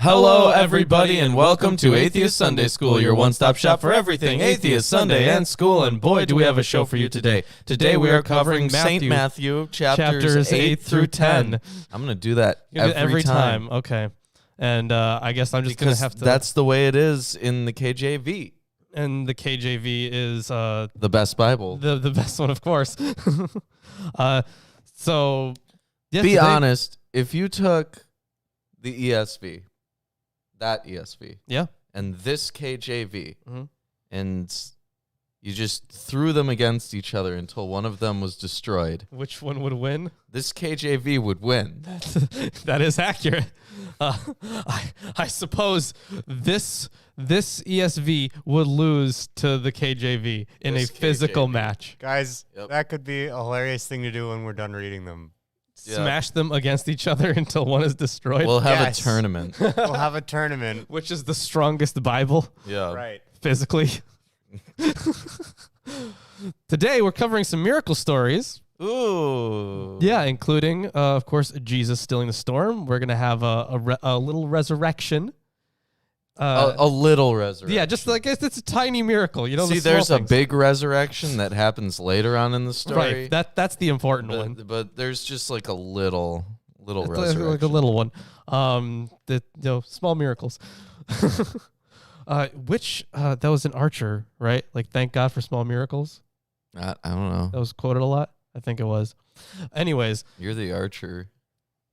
Hello, everybody, and welcome to Atheist Sunday School, your one-stop shop for everything Atheist Sunday and school. And boy, do we have a show for you today. Today we are covering St. Matthew, chapters 8 through 10. I'm going to do that every time. Okay. And I guess I'm just going to have to... That's the way it is in the KJV. And the KJV is... the best Bible. The best one, of course. So... Yeah, Be honest, if you took the ESV... that ESV. Yeah. And this KJV. Mm-hmm. And you just threw them against each other until one of them was destroyed. Which one would win? This KJV would win. That is accurate. I suppose this ESV would lose to the KJV in a physical match. Guys, that could be a hilarious thing to do when we're done reading them. Smash them against each other until one is destroyed. We'll have a tournament. We'll have a tournament. Which is the strongest Bible? Yeah. Right. Physically. Today, we're covering some miracle stories. Ooh. Yeah, including, of course, Jesus stilling the storm. We're going to have a little resurrection. A little resurrection. Yeah, just like it's a tiny miracle. You know, see, there's a big resurrection that happens later on in the story. Right, that's the important one. But there's just like a little resurrection. Like a little one. Small miracles. That was an Archer, right? Like, thank God for small miracles. I don't know. That was quoted a lot. I think it was. Anyways. You're the Archer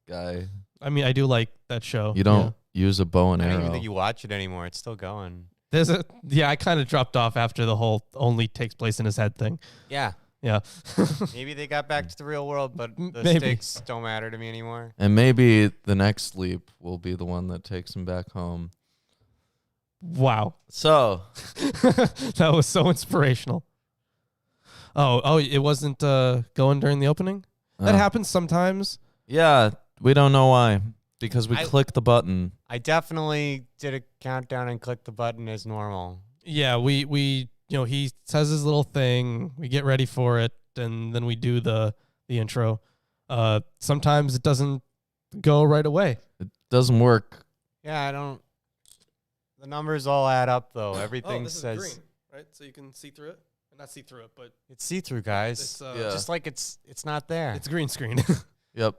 guy. I mean, I do like that show. You don't use a bow and arrow. I don't even think you watch it anymore. It's still going. I kind of dropped off after the whole only takes place in his head thing. Yeah. Yeah. Maybe they got back to the real world, but the stakes don't matter to me anymore. And maybe the next leap will be the one that takes him back home. Wow. So. That was so inspirational. Oh, it wasn't going during the opening? That happens sometimes. Yeah, we don't know why. Because we clicked the button. I definitely did a countdown and clicked the button as normal. Yeah, we he says his little thing, we get ready for it, and then we do the intro. Sometimes it doesn't go right away. It doesn't work. Yeah, the numbers all add up though. Everything this says is green, right? So you can see through it. Not see through it, but it's see-through, guys. It's, just like it's not there. It's green screen. Yep.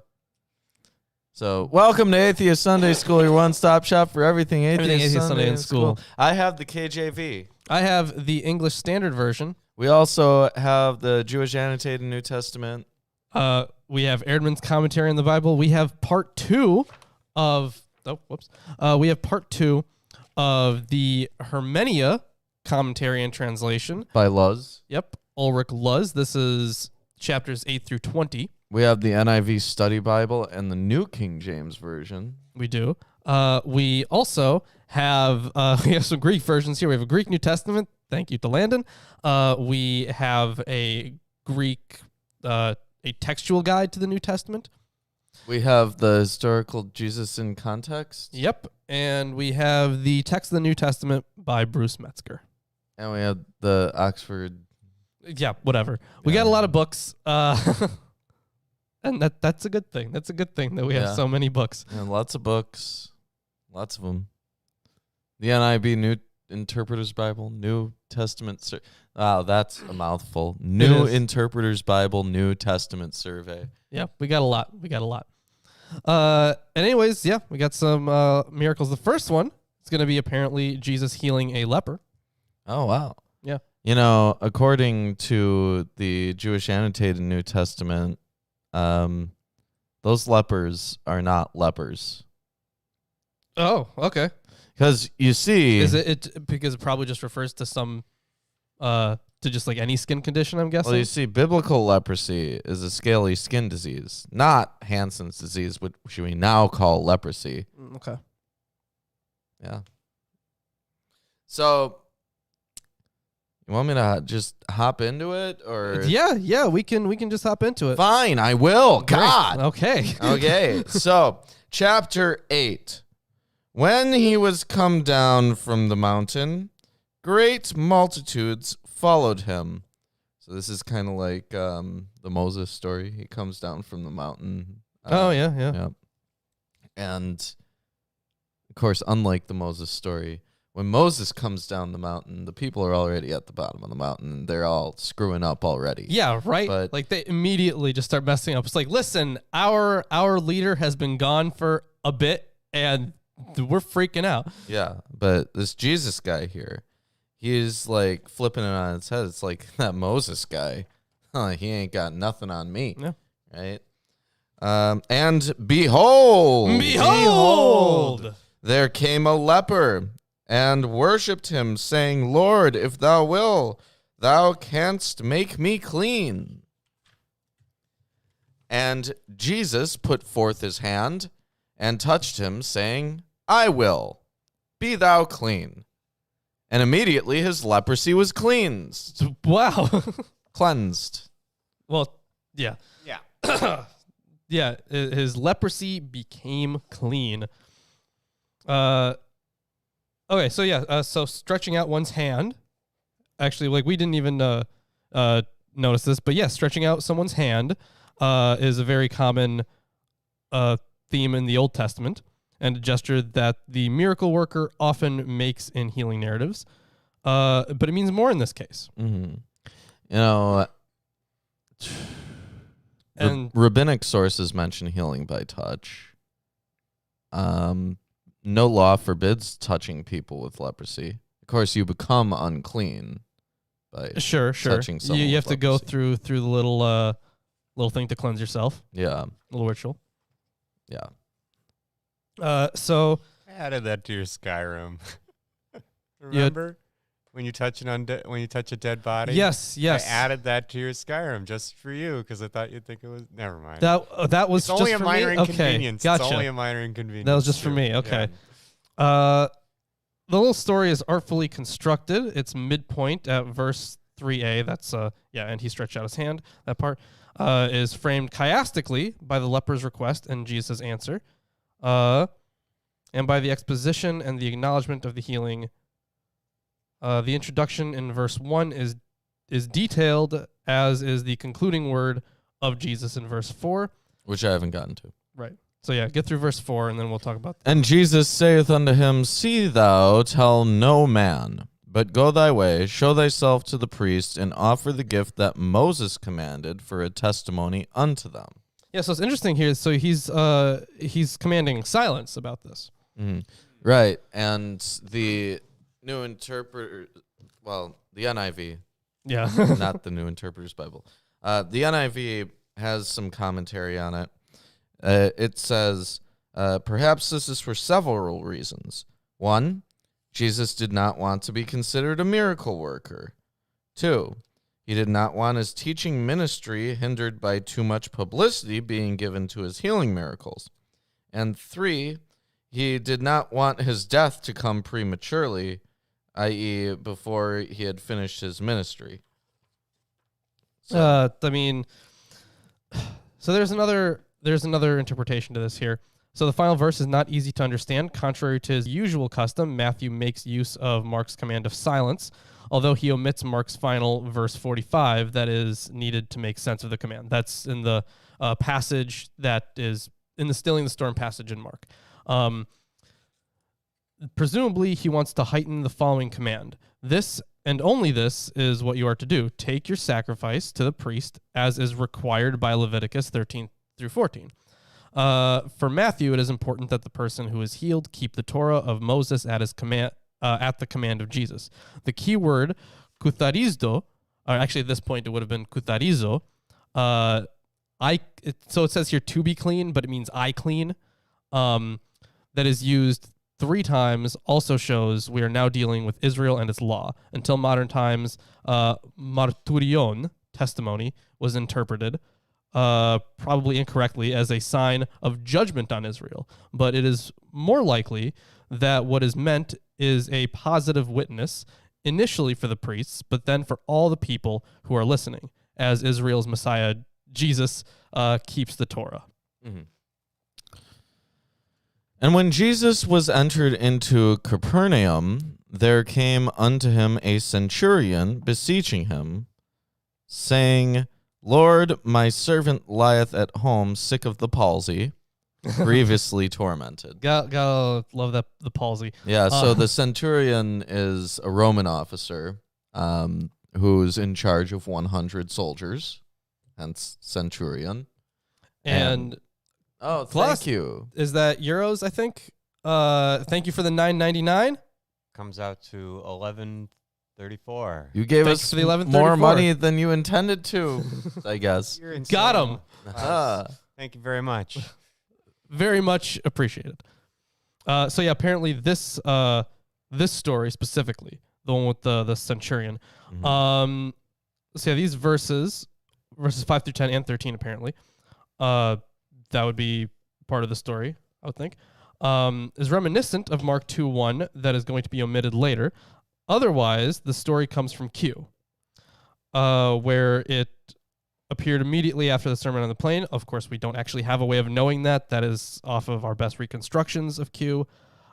So, welcome to Atheist Sunday School, your one-stop shop for everything Atheist Sunday in school. I have the KJV. I have the English Standard Version. We also have the Jewish Annotated New Testament. We have Erdman's commentary on the Bible. We have part 2 of... we have part 2 of the Hermenia commentary and translation. By Luz. Yep. Ulrich Luz. This is chapters 8 through 20. We have the NIV Study Bible and the New King James Version. We do. We also have some Greek versions here. We have a Greek New Testament. Thank you to Landon. We have a Greek, a textual guide to the New Testament. We have the historical Jesus in context. Yep. And we have the text of the New Testament by Bruce Metzger. And we have the Oxford. Yeah, whatever. We got a lot of books. And that's a good thing. That's a good thing that we have so many books. And lots of books. Lots of them. The NIV New Interpreter's Bible, New Testament. Wow, that's a mouthful. New Interpreter's Bible, New Testament Survey. Yeah, we got a lot. And anyways, we got some miracles. The first one is going to be apparently Jesus healing a leper. Oh, wow. Yeah. You know, according to the Jewish Annotated New Testament, those lepers are not lepers. Oh, okay. Because you see, is it because it probably just refers to some to just like any skin condition, I'm guessing? Well, you see, biblical leprosy is a scaly skin disease, not Hansen's disease, which we now call leprosy. Okay. Yeah. So, you want me to just hop into it, or? Yeah, we can just hop into it. Fine, I will. Great. God. Okay. Okay. So, chapter 8. When he was come down from the mountain, great multitudes followed him. So this is kind of like the Moses story. He comes down from the mountain. Yeah. And Of course, unlike the Moses story, when Moses comes down the mountain, the people are already at the bottom of the mountain. They're all screwing up already. Yeah, right. But like they immediately just start messing up. It's like, listen, our leader has been gone for a bit, and we're freaking out. yeah, but this Jesus guy here, he's like flipping it on its head. It's like that Moses guy. He ain't got nothing on me. Yeah. Right? And behold, there came a leper and worshipped him, saying, Lord, if thou will, thou canst make me clean. And Jesus put forth his hand and touched him, saying, I will, be thou clean. And immediately his leprosy was cleansed. Wow. Cleansed. Well, yeah. Yeah. Yeah, his leprosy became clean. Okay, so yeah, so stretching out one's hand. Actually, like we didn't even notice this, but yeah, stretching out someone's hand is a very common theme in the Old Testament, and a gesture that the miracle worker often makes in healing narratives. But it means more in this case. Mm-hmm. You know, and rabbinic sources mention healing by touch. No law forbids touching people with leprosy. Of course, you become unclean by sure touching someone. You have with to go leprosy. through the little thing to cleanse yourself. Yeah, Little ritual. yeah. So I added that to your Skyrim. Remember when you touch when you touch a dead body? yes. I added that to your Skyrim just for you because I thought you'd think it was. Never mind. That was it's just only a for minor me? inconvenience. Okay, gotcha. It's only a minor inconvenience. That was just for me. Okay. Yeah. The little story is artfully constructed. It's midpoint at verse 3a. That's and he stretched out his hand. That part is framed chiastically by the leper's request and Jesus' answer, and by the exposition and the acknowledgement of the healing. The introduction in verse 1 is detailed, as is the concluding word of Jesus in verse 4. Which I haven't gotten to. Right. So yeah, get through verse 4, and then we'll talk about that. And Jesus saith unto him, See thou tell no man, but go thy way, show thyself to the priest, and offer the gift that Moses commanded for a testimony unto them. Yeah, so it's interesting here. So he's commanding silence about this. Mm-hmm. Right, and the New Interpreter, well, the NIV, Yeah. not the New Interpreter's Bible. The NIV has some commentary on it. It says, perhaps this is for several reasons. 1, Jesus did not want to be considered a miracle worker. 2, he did not want his teaching ministry hindered by too much publicity being given to his healing miracles. And 3, he did not want his death to come prematurely, i.e., before he had finished his ministry. So there's another interpretation to this here. So the final verse is not easy to understand. Contrary to his usual custom, Matthew makes use of Mark's command of silence, although he omits Mark's final verse 45 that is needed to make sense of the command. That's in the passage that is in the Stilling the Storm passage in Mark. Presumably, he wants to heighten the following command. This and only this is what you are to do. Take your sacrifice to the priest as is required by Leviticus 13 through 14. For Matthew, it is important that the person who is healed keep the Torah of Moses at his command, at the command of Jesus. The key word, kutharizo, or actually at this point it would have been kutharizo. So it says here to be clean, but it means I clean. That is used 3 times, also shows we are now dealing with Israel and its law. Until modern times, marturion, testimony, was interpreted, probably incorrectly, as a sign of judgment on Israel. But it is more likely that what is meant is a positive witness, initially for the priests, but then for all the people who are listening, as Israel's Messiah, Jesus, keeps the Torah. Mm-hmm. And when Jesus was entered into Capernaum, there came unto him a centurion, beseeching him, saying, Lord, my servant lieth at home, sick of the palsy, grievously tormented. Gotta love that, the palsy. Yeah, so the centurion is a Roman officer who's in charge of 100 soldiers, hence centurion. And thank you. Is that euros, I think? Thank you for the $9.99. Comes out to 11.34. You gave Thanks us for the 11.34. more money than you intended to, I guess. Got him. Thank you very much. Very much appreciated. So yeah, apparently this story specifically, the one with the centurion. Mm-hmm. So yeah, these verses 5 through 10 and 13 apparently, that would be part of the story, I would think, is reminiscent of Mark 2:1 that is going to be omitted later. Otherwise, the story comes from Q, where it appeared immediately after the Sermon on the Plain. Of course, we don't actually have a way of knowing that. That is off of our best reconstructions of Q.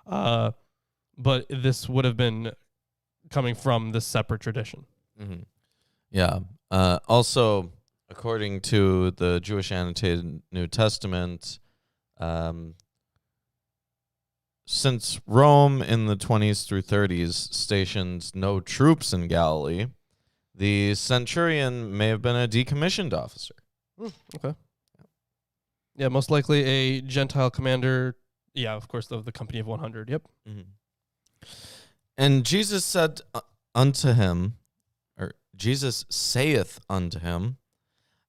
But this would have been coming from this separate tradition. Mm-hmm. Yeah. Also, according to the Jewish Annotated New Testament, since Rome in the 20s through 30s stationed no troops in Galilee, the centurion may have been a decommissioned officer. Okay. Yeah, most likely a Gentile commander. Yeah, of course, of the company of 100. Yep. Mm-hmm. And Jesus said unto him, or Jesus saith unto him,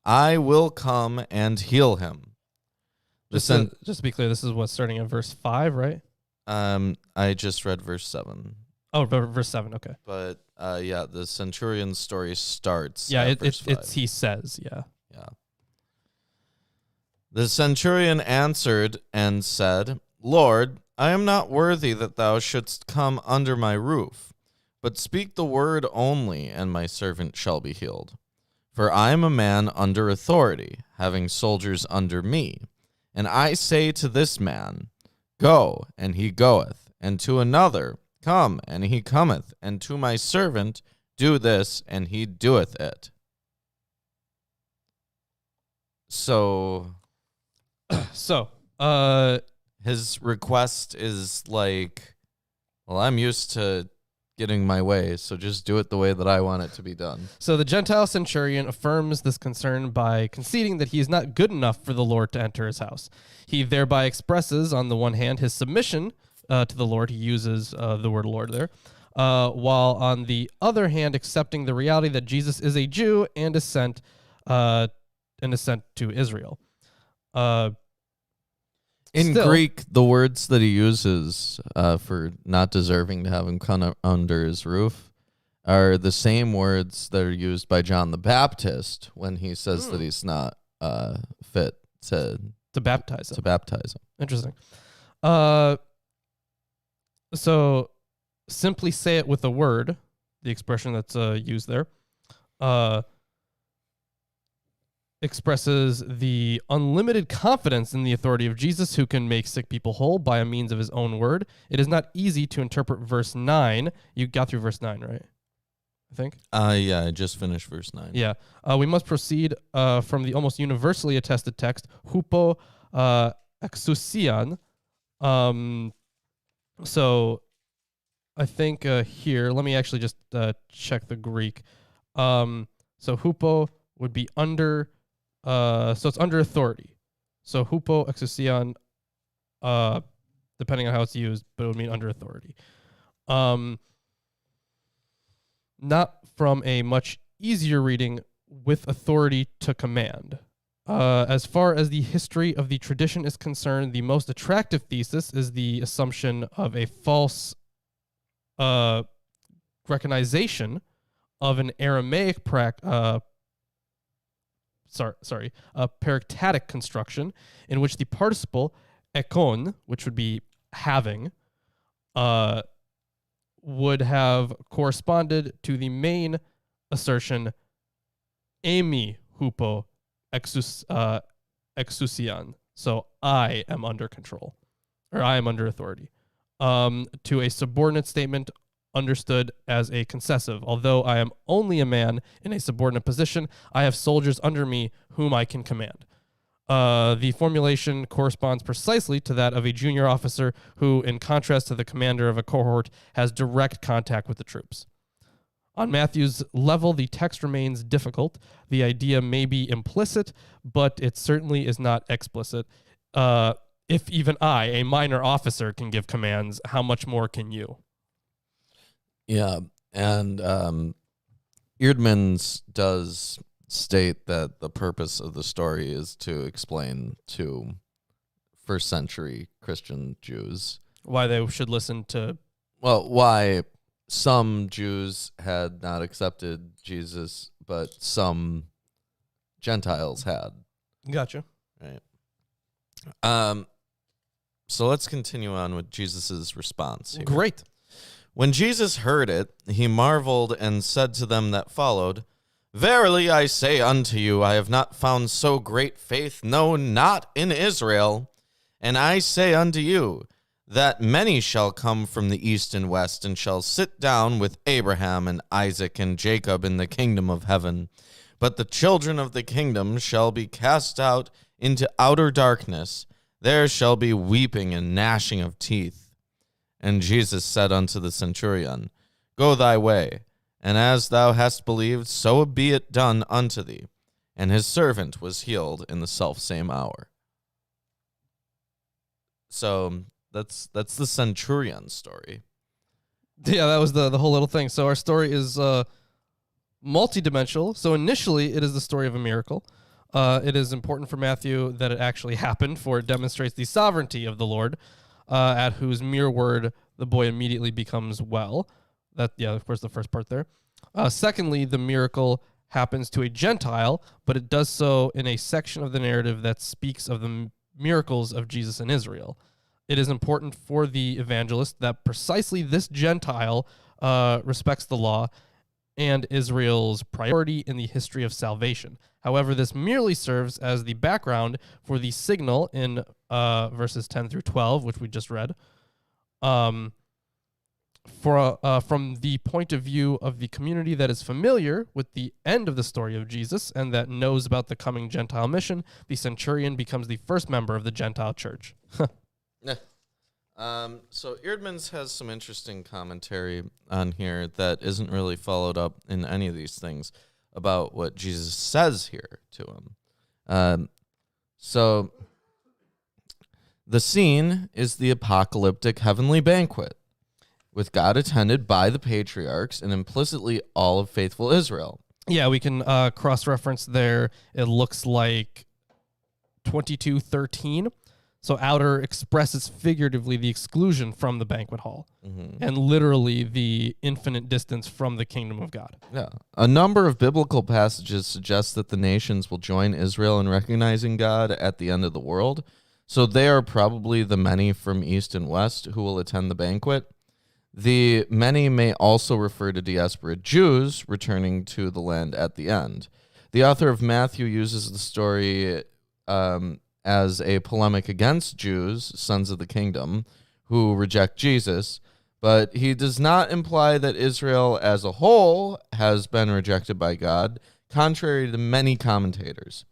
I will come and heal him. Just to be clear, this is what, starting at verse 5, right? I just read verse 7. Oh, verse 7, okay. But yeah, the centurion's story starts. Yeah, at verse 5. it's he says, yeah. Yeah. The centurion answered and said, Lord, I am not worthy that thou shouldst come under my roof, but speak the word only, and my servant shall be healed. For I am a man under authority, having soldiers under me. And I say to this man, Go, and he goeth, and to another, Come, and he cometh, and to my servant, Do this, and he doeth it. So, his request is like, well, I'm used to getting my way, so just do it the way that I want it to be done. So the Gentile centurion affirms this concern by conceding that he is not good enough for the Lord to enter his house. He thereby expresses, on the one hand, his submission to the Lord. He uses the word Lord there, while on the other hand, accepting the reality that Jesus is a Jew and is sent to Israel. In Greek, the words that he uses for not deserving to have him come under his roof are the same words that are used by John the Baptist when he says that he's not fit to baptize him. Interesting. So simply say it with a word, the expression that's used there, expresses the unlimited confidence in the authority of Jesus, who can make sick people whole by a means of his own word. It is not easy to interpret verse 9. You got through verse 9, right? I think? Yeah, I just finished verse 9. Yeah. We must proceed from the almost universally attested text, hupo exousian. So I think here, let me actually just check the Greek. So hupo would be under... so it's under authority. So hupo exousian, depending on how it's used, but it would mean under authority. Not from a much easier reading, with authority to command. As far as the history of the tradition is concerned, the most attractive thesis is the assumption of a false recognition of an Aramaic peristatic construction in which the participle ekon, which would be having, would have corresponded to the main assertion emi hupo exousian. So I am under control, or I am under authority, to a subordinate statement understood as a concessive. Although I am only a man in a subordinate position, I have soldiers under me whom I can command. The formulation corresponds precisely to that of a junior officer who, in contrast to the commander of a cohort, has direct contact with the troops. On Matthew's level, the text remains difficult. The idea may be implicit, but it certainly is not explicit. If even I, a minor officer, can give commands, how much more can you? Yeah, and Eerdmans does state that the purpose of the story is to explain to first century Christian Jews Why they should listen to... Well, why some Jews had not accepted Jesus, but some Gentiles had. Gotcha. Right. So let's continue on with Jesus' response here. Great. When Jesus heard it, he marveled and said to them that followed, Verily I say unto you, I have not found so great faith, no, not in Israel. And I say unto you, that many shall come from the east and west, and shall sit down with Abraham and Isaac and Jacob in the kingdom of heaven. But the children of the kingdom shall be cast out into outer darkness. There shall be weeping and gnashing of teeth. And Jesus said unto the centurion, Go thy way, and as thou hast believed, so be it done unto thee. And his servant was healed in the selfsame hour. So that's the centurion story. Yeah, that was the whole little thing. So our story is multidimensional. So initially, it is the story of a miracle. It is important for Matthew that it actually happened, for it demonstrates the sovereignty of the Lord, at whose mere word the boy immediately becomes well. That, yeah, of course, the first part there. Secondly, the miracle happens to a Gentile, but it does so in a section of the narrative that speaks of the miracles of Jesus in Israel. It is important for the evangelist that precisely this Gentile respects the law and Israel's priority in the history of salvation. However, this merely serves as the background for the signal in verses 10 through 12, which we just read. From the point of view of the community that is familiar with the end of the story of Jesus and that knows about the coming Gentile mission, the centurion becomes the first member of the Gentile church. So Eerdmans has some interesting commentary on here that isn't really followed up in any of these things about what Jesus says here to him. So the scene is the apocalyptic heavenly banquet, with God attended by the patriarchs and implicitly all of faithful Israel. Yeah, we can cross-reference there. It looks like 22:13. So outer expresses figuratively the exclusion from the banquet hall, and literally the infinite distance from the kingdom of God. Yeah. A number of biblical passages suggest that the nations will join Israel in recognizing God at the end of the world. So they are probably the many from east and west who will attend the banquet. The many may also refer to diaspora Jews returning to the land at the end. The author of Matthew uses the story as a polemic against Jews, sons of the kingdom, who reject Jesus, but he does not imply that Israel as a whole has been rejected by God, contrary to many commentators.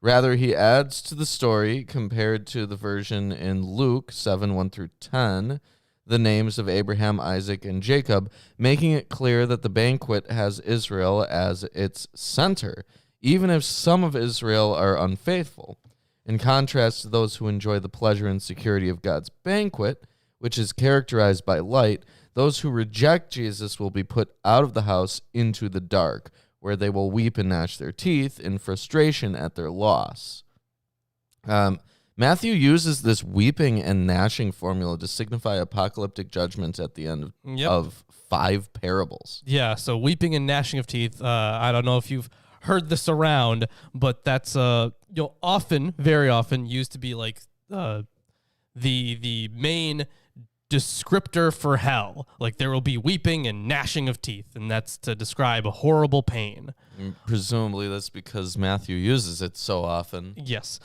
Rather, he adds to the story, compared to the version in Luke 7:1 through 10, the names of Abraham, Isaac, and Jacob, making it clear that the banquet has Israel as its center, even if some of Israel are unfaithful. In contrast to those who enjoy the pleasure and security of God's banquet, which is characterized by light, those who reject Jesus will be put out of the house into the dark, where they will weep and gnash their teeth in frustration at their loss. Matthew uses this weeping and gnashing formula to signify apocalyptic judgments at the end of 5 parables. Yeah, so weeping and gnashing of teeth. I don't know if you've heard this around, but that's often, very often, used to be like the main descriptor for hell. Like there will be weeping and gnashing of teeth, and that's to describe a horrible pain. And presumably that's because Matthew uses it so often. Yes.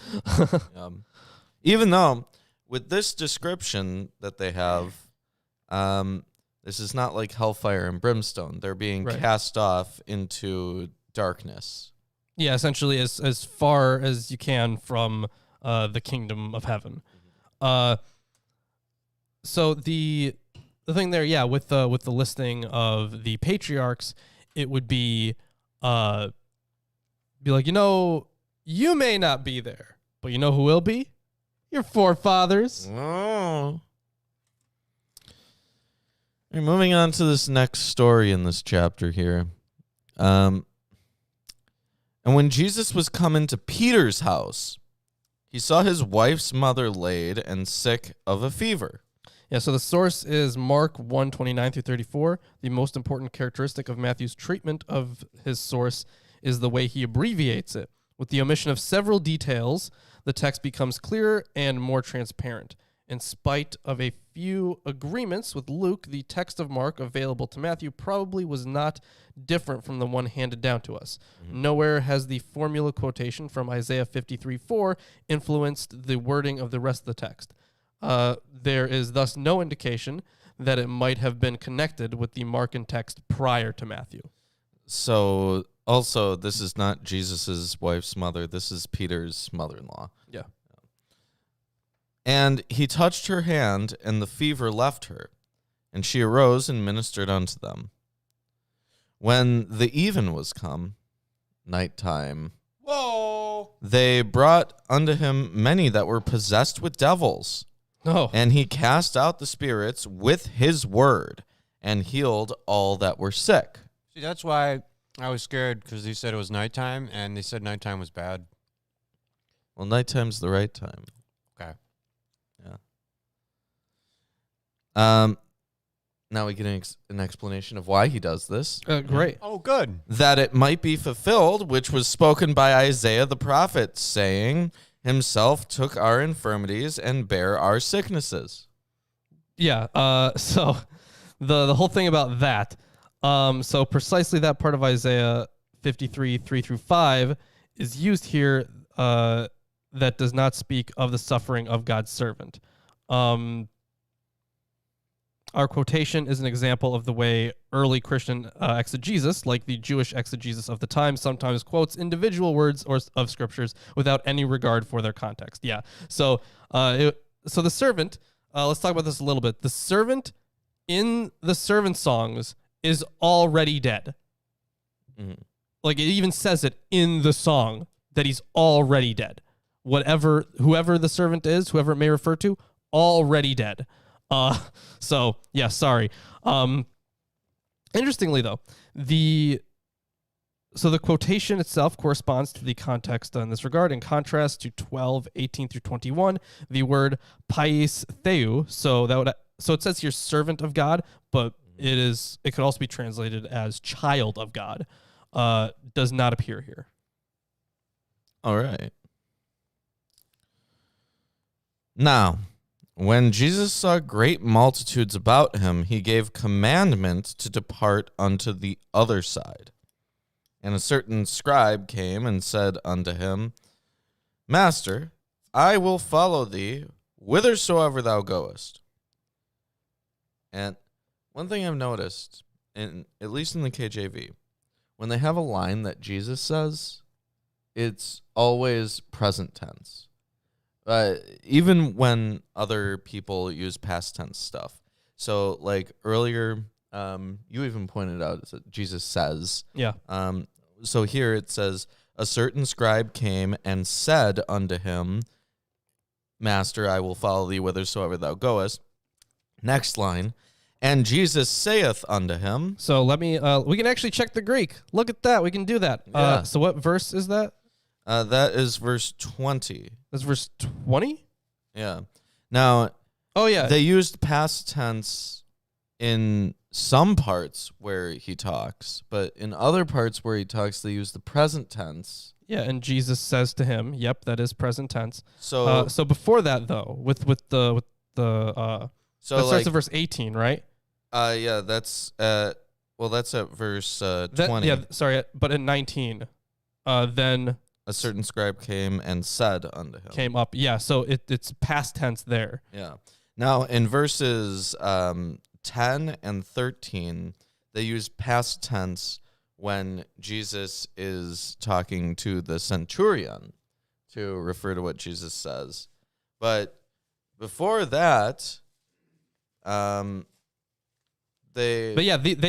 Even though with this description that they have, this is not like hellfire and brimstone. They're being cast off into darkness. Yeah, essentially as far as you can from the kingdom of heaven. So the thing there, yeah, with the listing of the patriarchs, it would be like, you may not be there, but you know who will be? Your forefathers. Oh. We're moving on to this next story in this chapter here. And when Jesus was come into Peter's house, he saw his wife's mother laid and sick of a fever. Yeah, so the source is Mark 1:29 through 34. The most important characteristic of Matthew's treatment of his source is the way he abbreviates it. With the omission of several details, the text becomes clearer and more transparent. In spite of a few agreements with Luke, the text of Mark available to Matthew probably was not different from the one handed down to us. Mm-hmm. Nowhere has the formula quotation from Isaiah 53:4 influenced the wording of the rest of the text. There is thus no indication that it might have been connected with the Markan text prior to Matthew. So, also, this is not Jesus' wife's mother. This is Peter's mother-in-law. Yeah. And he touched her hand, and the fever left her, and she arose and ministered unto them. When the even was come, nighttime, they brought unto him many that were possessed with devils. Oh. And he cast out the spirits with his word, and healed all that were sick. See, that's why I was scared, because he said it was nighttime, and they said nighttime was bad. Well, nighttime's the right time. Okay. Yeah. Now we get an explanation of why he does this. Great. Oh, good. That it might be fulfilled, which was spoken by Isaiah the prophet, saying, himself took our infirmities and bare our sicknesses. Yeah. So the whole thing about that. So precisely that part of Isaiah 53:3-5 is used here. That does not speak of the suffering of God's servant. Our quotation is an example of the way early Christian exegesis, like the Jewish exegesis of the time, sometimes quotes individual words of scriptures without any regard for their context. Yeah. So, so the servant. Let's talk about this a little bit. The servant in the servant songs is already dead. Mm-hmm. Like it even says it in the song that he's already dead. Whoever the servant is, whoever it may refer to, already dead. So yeah, sorry. Interestingly though, the quotation itself corresponds to the context in this regard. In contrast to 12:18-21, the word pais theou. So it says here servant of God, but it could also be translated as child of God. Does not appear here. All right. Now, when Jesus saw great multitudes about him, he gave commandment to depart unto the other side. And a certain scribe came and said unto him, Master, I will follow thee whithersoever thou goest. And one thing I've noticed, at least in the KJV, when they have a line that Jesus says, it's always present tense. Even when other people use past tense stuff. So, like earlier, you even pointed out that Jesus says. Yeah. So here it says, a certain scribe came and said unto him, Master, I will follow thee whithersoever thou goest. Next line, and Jesus saith unto him. So let me, we can actually check the Greek. Look at that. We can do that. Yeah. So what verse is that? That is verse 20. That's verse 20? Yeah. Now, oh yeah, they used past tense in some parts where he talks, but in other parts where he talks, they use the present tense. Yeah, and Jesus says to him, "Yep, that is present tense." So, so before that though, with the that starts at verse 18, right? Yeah, that's that's at verse 20. Yeah, sorry, but at 19, then a certain scribe came and said unto him. Came up, yeah. So it's past tense there. Yeah. Now in verses 10 and 13, they use past tense when Jesus is talking to the centurion to refer to what Jesus says. But before that, they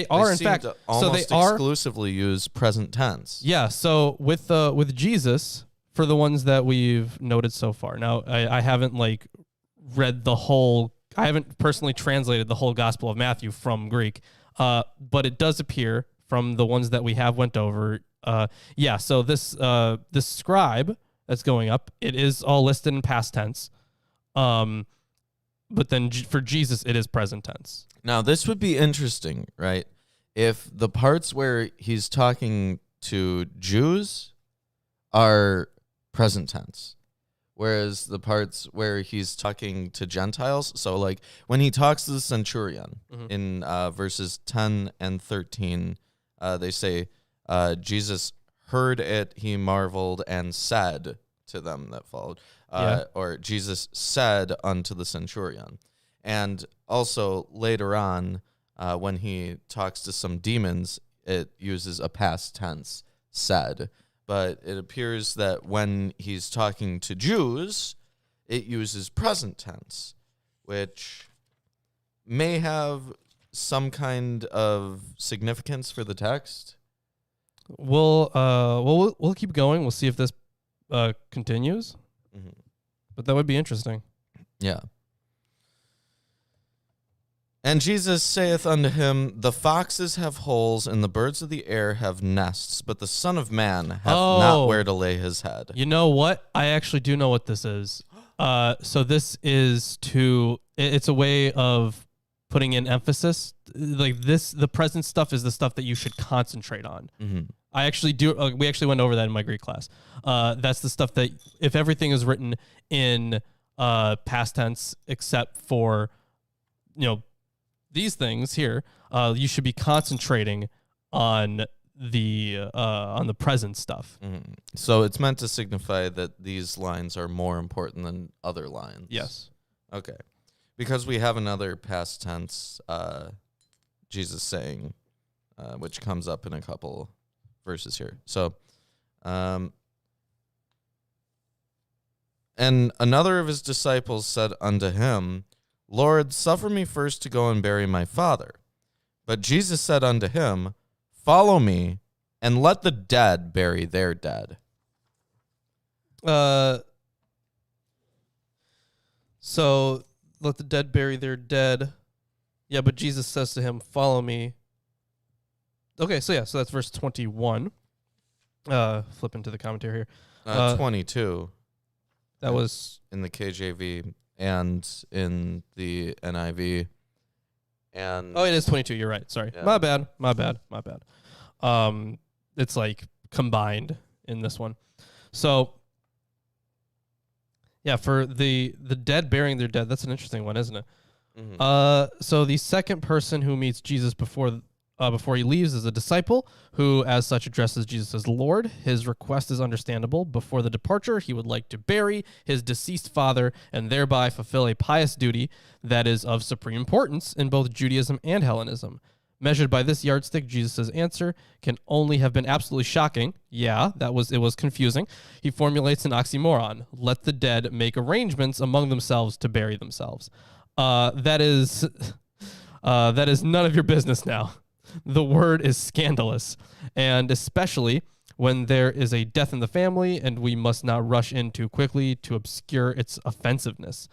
are in fact almost exclusively use present tense. Yeah, so with Jesus, for the ones that we've noted so far. Now, I haven't read the whole. I haven't personally translated the whole Gospel of Matthew from Greek, but it does appear from the ones that we have went over. So this scribe that's going up, it is all listed in past tense, but then for Jesus, it is present tense. Now, this would be interesting, right? If the parts where he's talking to Jews are present tense, whereas the parts where he's talking to Gentiles, so like when he talks to the centurion in verses 10 and 13, they say, Jesus heard it, he marveled, and said to them that followed. Or Jesus said unto the centurion. And also later on, when he talks to some demons, it uses a past tense, said. But it appears that when he's talking to Jews, it uses present tense, which may have some kind of significance for the text. We'll keep going. We'll see if this continues. Mm-hmm. But that would be interesting. Yeah. And Jesus saith unto him, the foxes have holes, and the birds of the air have nests, but the Son of Man hath not where to lay his head. You know what? I actually do know what this is. So this is it's a way of putting in emphasis. Like this, the present stuff is the stuff that you should concentrate on. Mm-hmm. I actually do. We actually went over that in my Greek class. That's the stuff that if everything is written in past tense, except for, these things here, you should be concentrating on the present stuff. Mm-hmm. So it's meant to signify that these lines are more important than other lines. Yes. Okay. Because we have another past tense Jesus saying, which comes up in a couple verses here. So, and another of his disciples said unto him, Lord, suffer me first to go and bury my father. But Jesus said unto him, follow me, and let the dead bury their dead. So let the dead bury their dead. Yeah, but Jesus says to him, follow me. Okay, so that's verse 21. Flip into the commentary here. 22. That was in the KJV and in the NIV. And it is 22. You're right. Sorry. Yeah. My bad. It's like combined in this one. So yeah, for the dead burying their dead, that's an interesting one, isn't it? Mm-hmm. So the second person who meets Jesus before he leaves is a disciple who, as such, addresses Jesus as Lord. His request is understandable. Before the departure, he would like to bury his deceased father and thereby fulfill a pious duty that is of supreme importance in both Judaism and Hellenism. Measured by this yardstick, Jesus' answer can only have been absolutely shocking. Yeah, it was confusing. He formulates an oxymoron. Let the dead make arrangements among themselves to bury themselves. That is none of your business now. The word is scandalous, and especially when there is a death in the family and we must not rush in too quickly to obscure its offensiveness.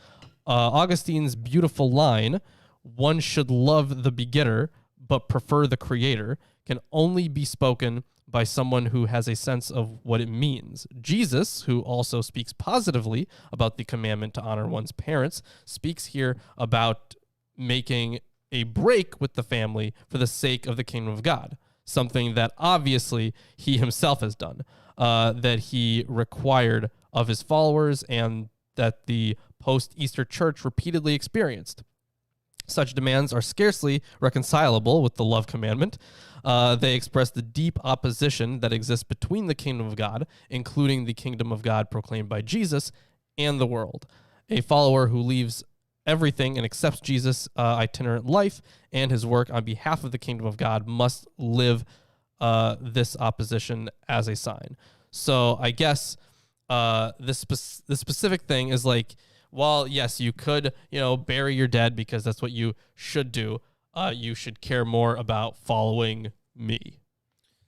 Augustine's beautiful line, one should love the begetter but prefer the creator, can only be spoken by someone who has a sense of what it means. Jesus, who also speaks positively about the commandment to honor one's parents, speaks here about making a break with the family for the sake of the kingdom of God, something that obviously he himself has done, that he required of his followers and that the post-Easter church repeatedly experienced. Such demands are scarcely reconcilable with the love commandment. They express the deep opposition that exists between the kingdom of God, including the kingdom of God proclaimed by Jesus, and the world. A follower who leaves everything and accepts Jesus' itinerant life and his work on behalf of the kingdom of God must live this opposition as a sign. So I guess this specific thing is like, while yes, you could, bury your dead because that's what you should do. You should care more about following me.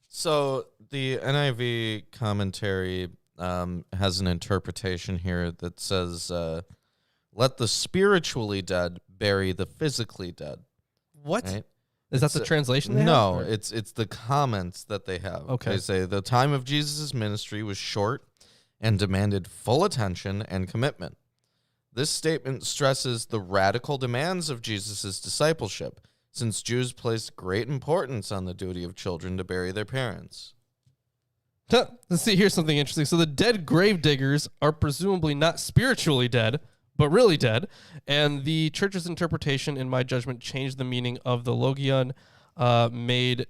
So the NIV commentary has an interpretation here that says, let the spiritually dead bury the physically dead. What? Right? Is that the translation they have? No, it's the comments that they have. Okay. They say the time of Jesus' ministry was short and demanded full attention and commitment. This statement stresses the radical demands of Jesus' discipleship, since Jews placed great importance on the duty of children to bury their parents. Let's see, here's something interesting. So the dead grave diggers are presumably not spiritually dead, but really dead. And the church's interpretation, in my judgment, changed the meaning of the logion of the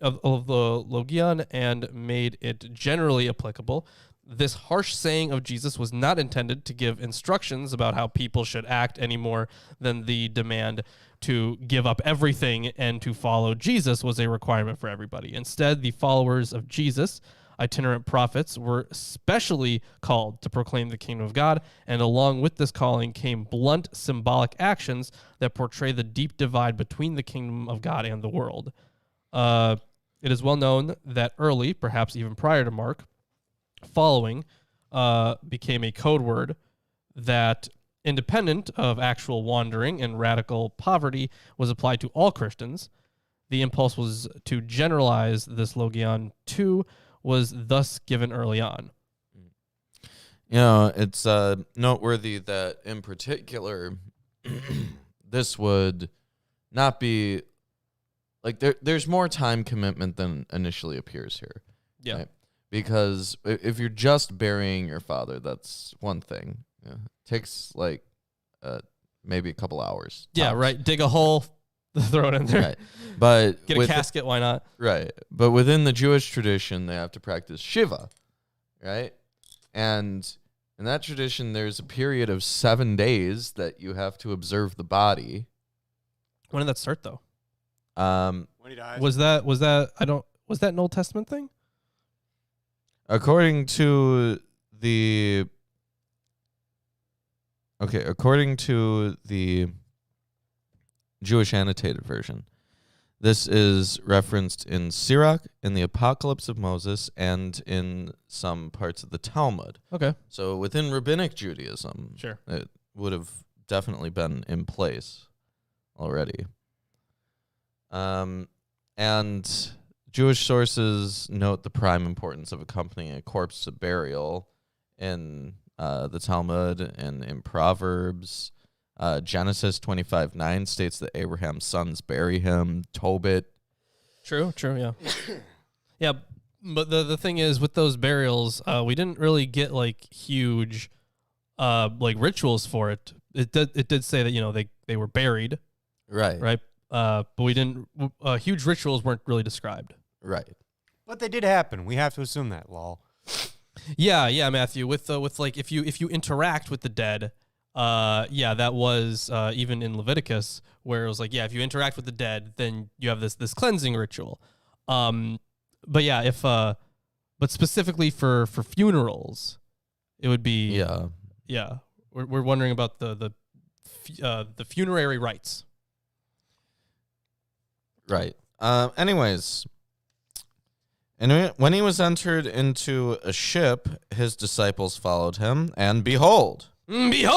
logion and made it generally applicable. This harsh saying of Jesus was not intended to give instructions about how people should act any more than the demand to give up everything and to follow Jesus was a requirement for everybody. Instead, the followers of Jesus, itinerant prophets, were specially called to proclaim the kingdom of God, and along with this calling came blunt symbolic actions that portray the deep divide between the kingdom of God and the world. It is well known that early, perhaps even prior to Mark, following became a code word that, independent of actual wandering and radical poverty, was applied to all Christians. The impulse was to generalize this logion too, was thus given early on. It's noteworthy that in particular, this would not be like there's more time commitment than initially appears here. Yeah. Right? Because if you're just burying your father, that's one thing. Yeah. It takes like maybe a couple hours. Yeah, tops. right. Dig a hole, throw it in there. Right. But get a casket, why not? Right. But within the Jewish tradition, they have to practice Shiva, right? And in that tradition, there's a period of 7 days that you have to observe the body. When did that start, though? When he dies. Was that an Old Testament thing? According to the Jewish annotated version, this is referenced in Sirach, in the Apocalypse of Moses, and in some parts of the Talmud. Okay. So within Rabbinic Judaism, Sure. it would have definitely been in place already. And Jewish sources note the prime importance of accompanying a corpse to burial in the Talmud and in Proverbs. Genesis 25:9 states that Abraham's sons bury him. Tobit. True, yeah. Yeah, but the thing is, with those burials, we didn't really get like huge rituals for it. It did say that they were buried. Right. But we didn't huge rituals weren't really described. Right. But they did happen. We have to assume that, lol. Yeah, Matthew. With like if you interact with the dead, that was even in Leviticus where it was like, if you interact with the dead, then you have this cleansing ritual. But specifically for funerals, it would be We're wondering about the funerary rites. Right. Anyways. And when he was entered into a ship, his disciples followed him, and behold, there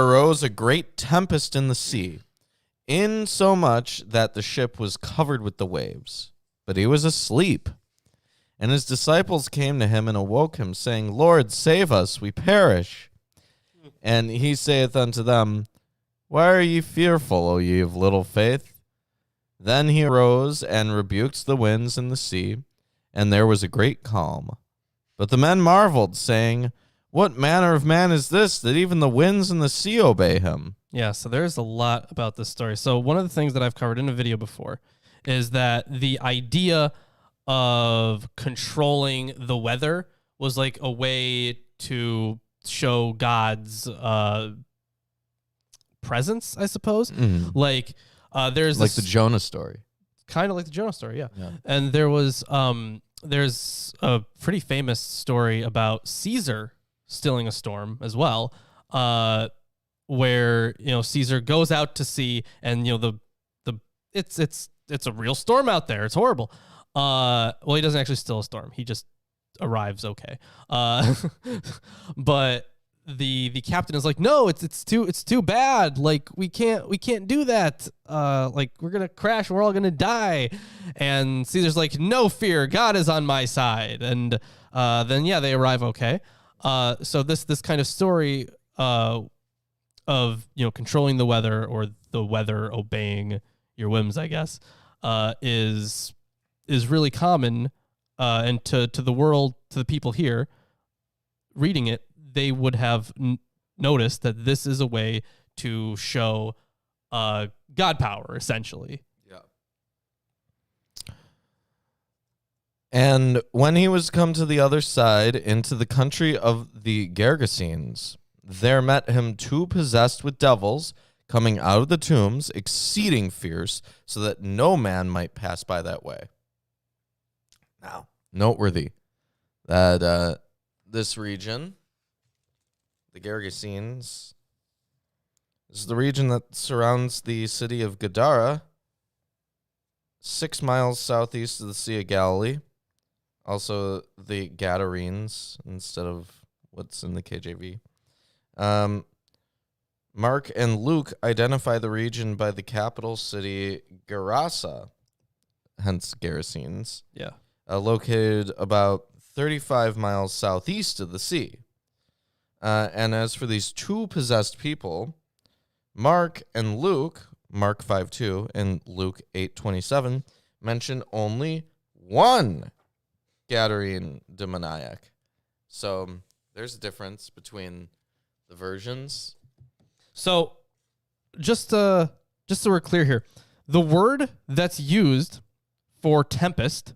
arose a great tempest in the sea, insomuch that the ship was covered with the waves. But he was asleep. And his disciples came to him and awoke him, saying, Lord, save us, we perish. And he saith unto them, Why are ye fearful, O ye of little faith? Then he arose and rebuked the winds and the sea, and there was a great calm. But the men marveled, saying, What manner of man is this, that even the winds and the sea obey him? Yeah, so there's a lot about this story. So one of the things that I've covered in a video before is that the idea of controlling the weather was like a way to show God's presence, I suppose. Mm. There's like the Jonah story. kind of like the Jonah story, yeah. And there's a pretty famous story about Caesar stilling a storm as well, where Caesar goes out to sea, and it's a real storm out there. It's horrible. Well, he doesn't actually still a storm. He just arrives okay. But the captain is like, no, it's too bad. Like we can't do that. Like we're gonna crash. We're all gonna die. And Caesar's like, no fear. God is on my side. And then they arrive okay. So this kind of story of controlling the weather, or the weather obeying your whims, I guess, is really common, and to the world, to the people here reading it, they would have noticed that this is a way to show God power, essentially. Yeah. And when he was come to the other side, into the country of the Gergesenes, there met him two possessed with devils, coming out of the tombs, exceeding fierce, so that no man might pass by that way. Now, noteworthy that this region, the Gergesenes, is the region that surrounds the city of Gadara, 6 miles southeast of the Sea of Galilee. Also, the Gadarenes, instead of what's in the KJV. Mark and Luke identify the region by the capital city, Gerasa, hence Gerasenes. Yeah. Located about 35 miles southeast of the sea. And as for these two possessed people, Mark and Luke, Mark 5:2 and Luke 8:27, mention only one Gadarene demoniac. So there's a difference between the versions. So just so we're clear here, the word that's used for tempest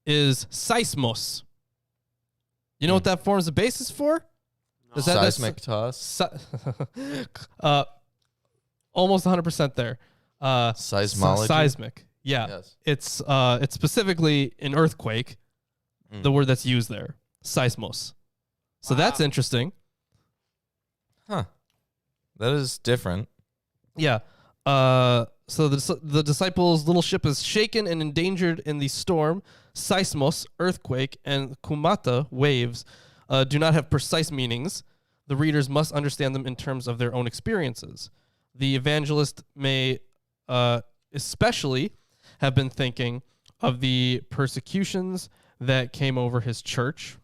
is seismos. You know what that forms the basis for? No. Seismic toss. Almost 100% there. Seismology. Seismic. Yeah. Yes. It's specifically an earthquake. The word that's used there, seismos. So that's interesting. Huh. That is different. Yeah. So the disciples' little ship is shaken and endangered in the storm. Seismos, earthquake, and kumata, waves, do not have precise meanings. The readers must understand them in terms of their own experiences. The evangelist may especially have been thinking of the persecutions that came over his church,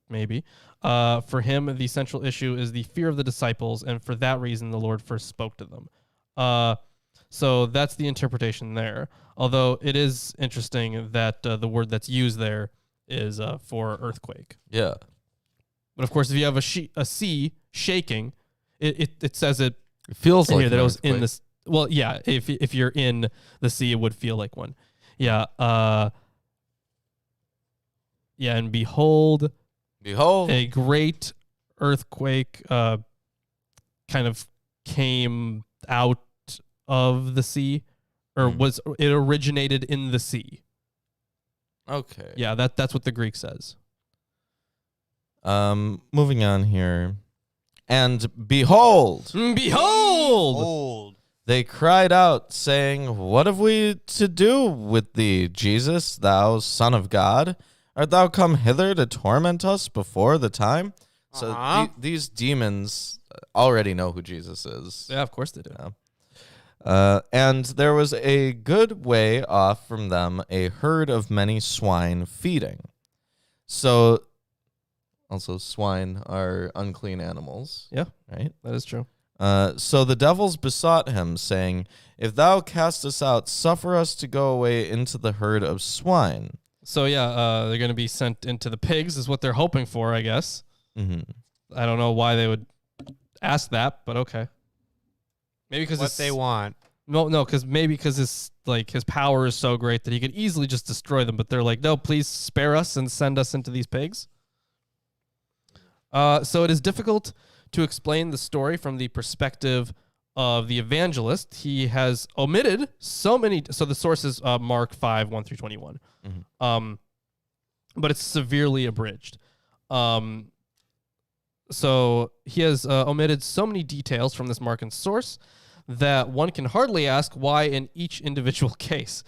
maybe. For him, the central issue is the fear of the disciples, and for that reason, the Lord first spoke to them. So that's the interpretation there. Although it is interesting that the word that's used there is for earthquake. Yeah. But of course, if you have a sea shaking, it says it feels like here that it was in this. Well, yeah. If you're in the sea, it would feel like one. Yeah. Yeah, and behold, a great earthquake kind of came out of the sea, or it originated in the sea. Okay. Yeah, that's what the Greek says. Moving on here. And behold, they cried out, saying, what have we to do with thee, Jesus, thou Son of God? Art thou come hither to torment us before the time? So these demons already know who Jesus is. Yeah, of course they do. Yeah. And there was a good way off from them a herd of many swine feeding. So, also swine are unclean animals. Yeah, right? That is true. So the devils besought him, saying, if thou cast us out, suffer us to go away into the herd of swine. So yeah, they're going to be sent into the pigs is what they're hoping for, I guess. Mm-hmm. I don't know why they would ask that, but okay. Maybe because what they want. No, because his power is so great that he could easily just destroy them. But they're like, no, please spare us and send us into these pigs. So it is difficult to explain the story from the perspective of the evangelist, he has omitted so many. So the source is Mark 5, 1 through 21. But it's severely abridged. So he has omitted so many details from this Markan source that one can hardly ask why in each individual case.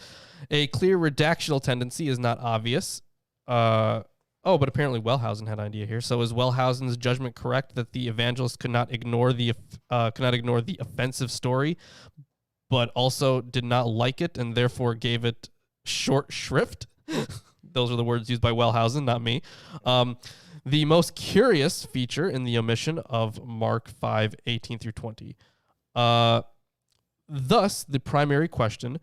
A clear redactional tendency is not obvious. But apparently Wellhausen had an idea here. So is Wellhausen's judgment correct that the evangelist could not ignore the offensive story, but also did not like it and therefore gave it short shrift? Those are the words used by Wellhausen, not me. The most curious feature in the omission of Mark 5, 18 through 20. Thus, the primary question,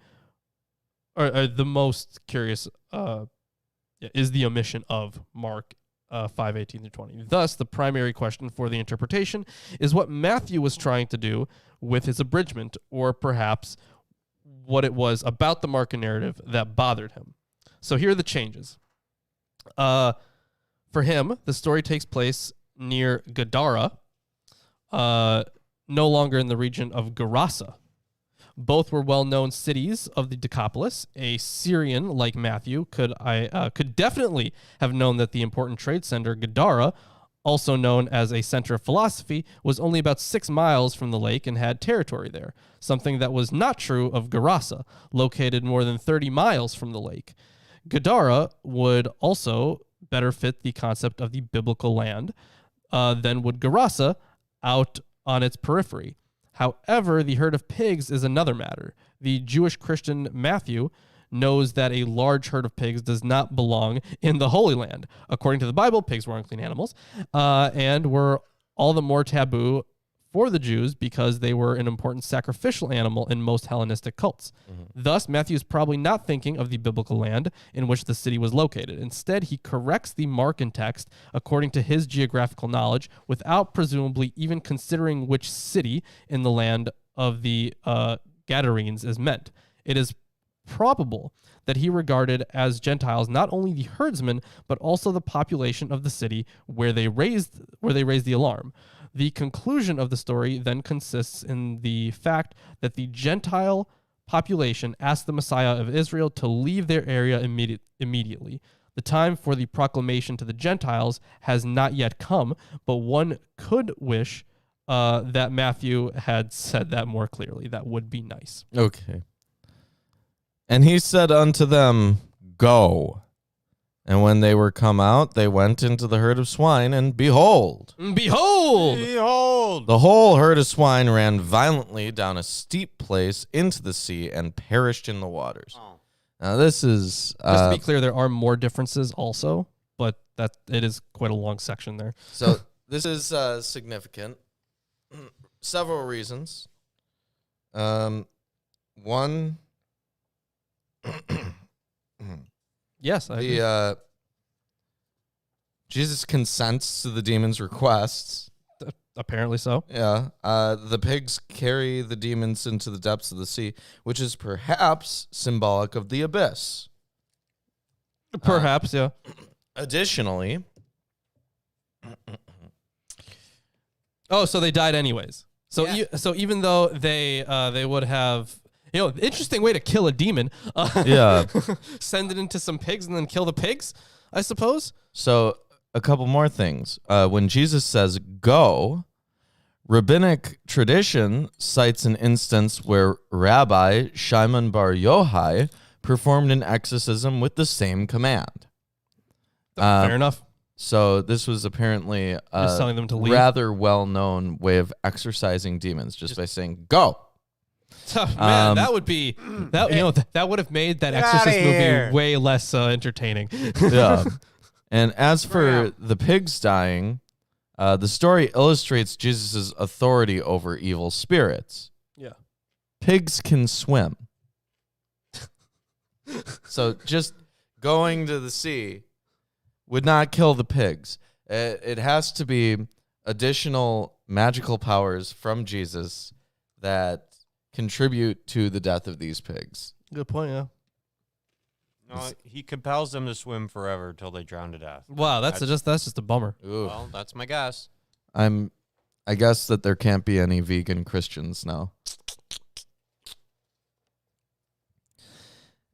or the most curious is the omission of Mark 5, 18 through 20. Thus, the primary question for the interpretation is what Matthew was trying to do with his abridgment, or perhaps what it was about the Markan narrative that bothered him. So here are the changes. For him, the story takes place near Gadara, no longer in the region of Gerasa. Both were well-known cities of the Decapolis. A Syrian like Matthew could definitely have known that the important trade center Gadara, also known as a center of philosophy, was only about 6 miles from the lake and had territory there, something that was not true of Gerasa, located more than 30 miles from the lake. Gadara would also better fit the concept of the biblical land than would Gerasa out on its periphery. However, the herd of pigs is another matter. The Jewish Christian Matthew knows that a large herd of pigs does not belong in the Holy Land. According to the Bible, pigs were unclean animals and were all the more taboo for the Jews because they were an important sacrificial animal in most Hellenistic cults. Thus, Matthew is probably not thinking of the biblical land in which the city was located. Instead, he corrects the Markan text according to his geographical knowledge without presumably even considering which city in the land of the Gadarenes is meant. It is probable that he regarded as Gentiles not only the herdsmen, but also the population of the city where they raised the alarm. The conclusion of the story then consists in the fact that the Gentile population asked the Messiah of Israel to leave their area immediately. The time for the proclamation to the Gentiles has not yet come, but one could wish that Matthew had said that more clearly. That would be nice. Okay. And he said unto them, Go. And when they were come out, they went into the herd of swine, and behold! Behold! Behold! The whole herd of swine ran violently down a steep place into the sea and perished in the waters. Oh. Now this is... Just to be clear, there are more differences also, but that it is quite a long section there. So this is significant. Several reasons. One... Yes, I agree. Jesus consents to the demon's requests. Apparently so. Yeah. The pigs carry the demons into the depths of the sea, which is perhaps symbolic of the abyss. Perhaps, yeah. Additionally... So they died anyways. So so even though they would have... interesting way to kill a demon. Yeah. Send it into some pigs and then kill the pigs, I suppose. So a couple more things. When Jesus says go, rabbinic tradition cites an instance where Rabbi Shimon Bar Yochai performed an exorcism with the same command. Fair enough. So this was apparently Just telling them to leave. rather well-known way of exorcising demons, just by saying go. Man, that would be that would have made that Exorcist movie way less entertaining. Yeah. And as for the pigs dying, the story illustrates Jesus' authority over evil spirits. Yeah. Pigs can swim. So just going to the sea would not kill the pigs. It has to be additional magical powers from Jesus that contribute to the death of these pigs. Good point, yeah. No, he compels them to swim forever till they drown to death. Wow, that's just a bummer. Ooh. Well, that's my guess. I'm I guess that there can't be any vegan Christians now.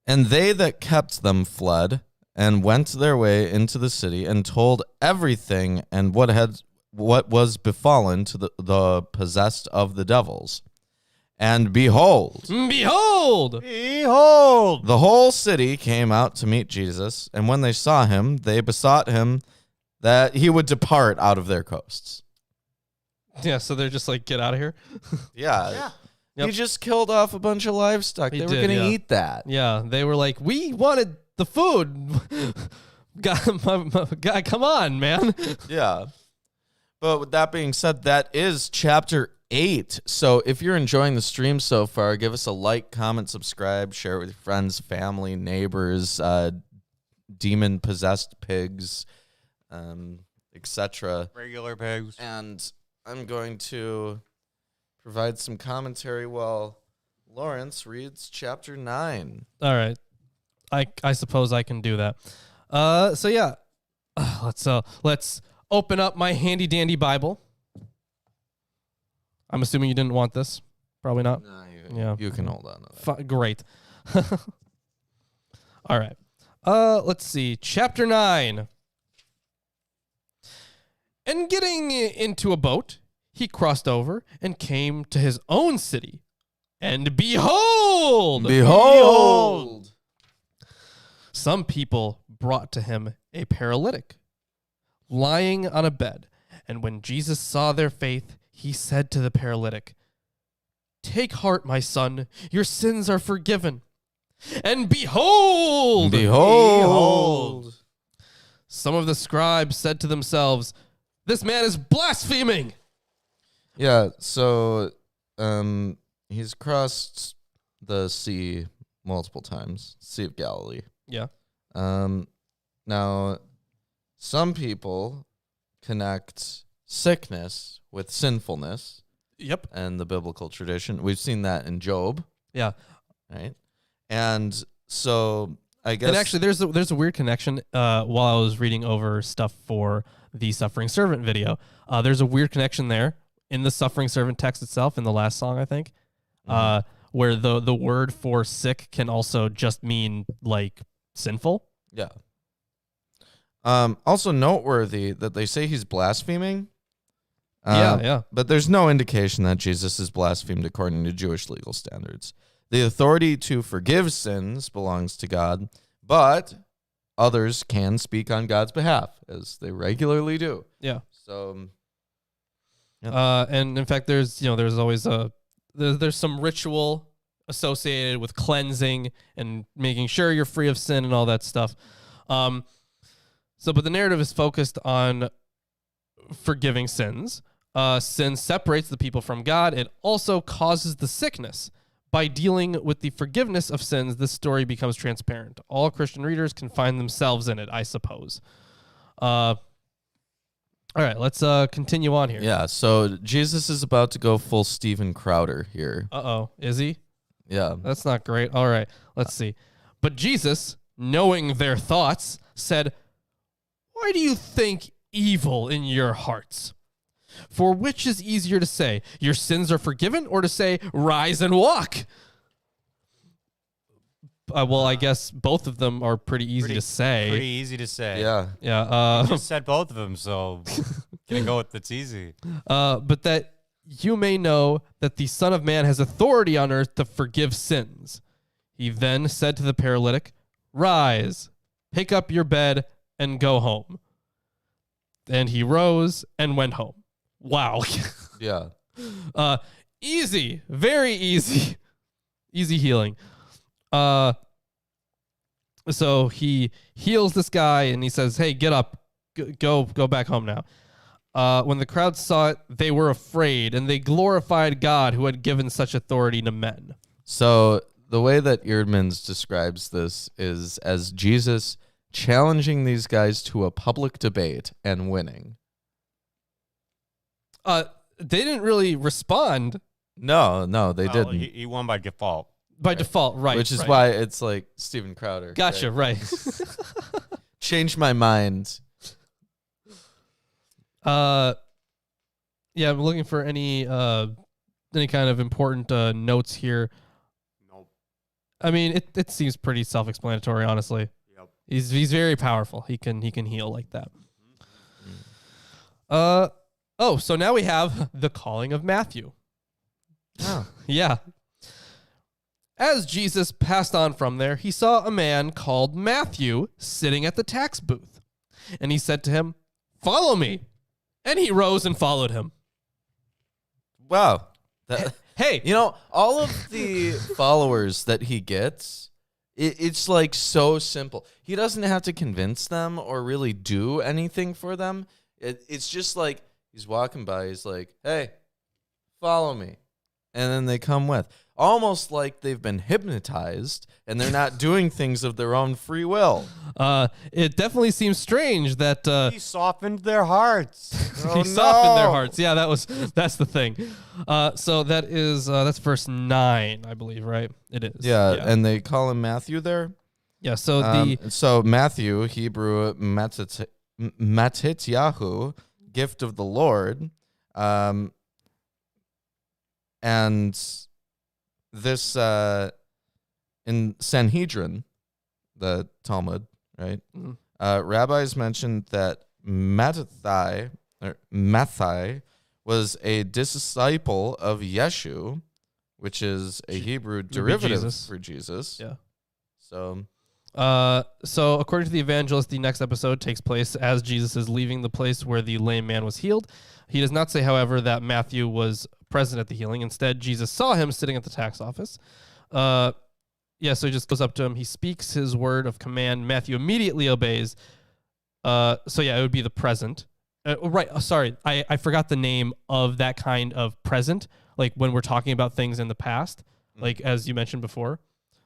And they that kept them fled and went their way into the city and told everything and what was befallen to the possessed of the devils. And behold, the whole city came out to meet Jesus, and when they saw him, they besought him that he would depart out of their coasts. Yeah, so they're just like, get out of here. Yeah. Yep. He just killed off a bunch of livestock. They were going to eat that. Yeah, they were like, we wanted the food. God, come on, man. Yeah. But with that being said, that is chapter 8. So if you're enjoying the stream so far, give us a like, comment, subscribe, share it with your friends, family, neighbors, demon-possessed pigs, etc. Regular pigs. And I'm going to provide some commentary while Lawrence reads chapter 9. All right. I suppose I can do that. So yeah, let's open up my handy dandy Bible. I'm assuming you didn't want this. Probably not. No, you can hold on to that. Great. All right. Let's see. Chapter 9. And getting into a boat, he crossed over and came to his own city. And behold! Some people brought to him a paralytic, lying on a bed. And when Jesus saw their faith, he said to the paralytic, "Take heart, my son, your sins are forgiven." And behold! Some of the scribes said to themselves, "This man is blaspheming." Yeah, so he's crossed the sea multiple times, Sea of Galilee. Yeah. Now, some people connect sickness with sinfulness. Yep. And the biblical tradition. We've seen that in Job. Yeah. Right. And so I guess. And actually, there's a weird connection. While I was reading over stuff for the Suffering Servant video, there's a weird connection there in the Suffering Servant text itself in the last song, I think, where the word for sick can also just mean like sinful. Yeah. Also noteworthy that they say he's blaspheming. Yeah. But there's no indication that Jesus is blasphemed according to Jewish legal standards. The authority to forgive sins belongs to God, but others can speak on God's behalf, as they regularly do. Yeah. So, and in fact, there's always there's some ritual associated with cleansing and making sure you're free of sin and all that stuff. But the narrative is focused on forgiving sins. Sin separates the people from God. It also causes the sickness. By dealing with the forgiveness of sins, this story becomes transparent. All Christian readers can find themselves in it, I suppose. All right, let's continue on here. yeah, so Jesus is about to go full Steven Crowder here. Uh-oh, is he? Yeah. That's not great. All right, let's see. But Jesus, knowing their thoughts, said, "Why do you think evil in your hearts? For which is easier to say, your sins are forgiven, or to say, rise and walk?" Well, I guess both of them are pretty easy to say. Pretty easy to say. Yeah. Yeah. I just said both of them, so gonna go with that's easy. But that you may know that the Son of Man has authority on earth to forgive sins. He then said to the paralytic, "Rise, pick up your bed, and go home." And he rose and went home. Wow. Yeah. Easy. Very easy. Easy healing. So he heals this guy and he says, "Hey, get up. Go back home now." When the crowd saw it, they were afraid, and they glorified God who had given such authority to men. So the way that Eerdmans describes this is as Jesus challenging these guys to a public debate and winning. They didn't really respond. No, they didn't. He won by default. By default, right. Which is right. why it's like Steven Crowder. Gotcha, right. Changed my mind. Yeah, I'm looking for any kind of important notes here. Nope. I mean, it seems pretty self-explanatory, honestly. Yep. He's very powerful. He can heal like that. So now we have the calling of Matthew. Oh. Yeah. As Jesus passed on from there, he saw a man called Matthew sitting at the tax booth. And he said to him, "Follow me." And he rose and followed him. Wow. Hey, all of the followers that he gets, it's like so simple. He doesn't have to convince them or really do anything for them. It's just like he's walking by. He's like, "Hey, follow me." And then they come with. Almost like they've been hypnotized and they're not doing things of their own free will. It definitely seems strange that He softened their hearts. he softened their hearts. Yeah, that's the thing. So that's verse 9, I believe, right? It is. Yeah, and they call him Matthew there. Yeah, so so Matthew, Hebrew Matityahu, gift of the Lord, and this in Sanhedrin, the Talmud, right? Mhm. Rabbis mentioned that Matthai was a disciple of Yeshu, which is a Hebrew derivative for Jesus. Yeah. So according to the evangelist, the next episode takes place as Jesus is leaving the place where the lame man was healed. He does not say, however, that Matthew was present at the healing. Instead, Jesus saw him sitting at the tax office. So he just goes up to him. He speaks his word of command. Matthew immediately obeys. It would be the present. Sorry, I forgot the name of that kind of present, like when we're talking about things in the past, like as you mentioned before.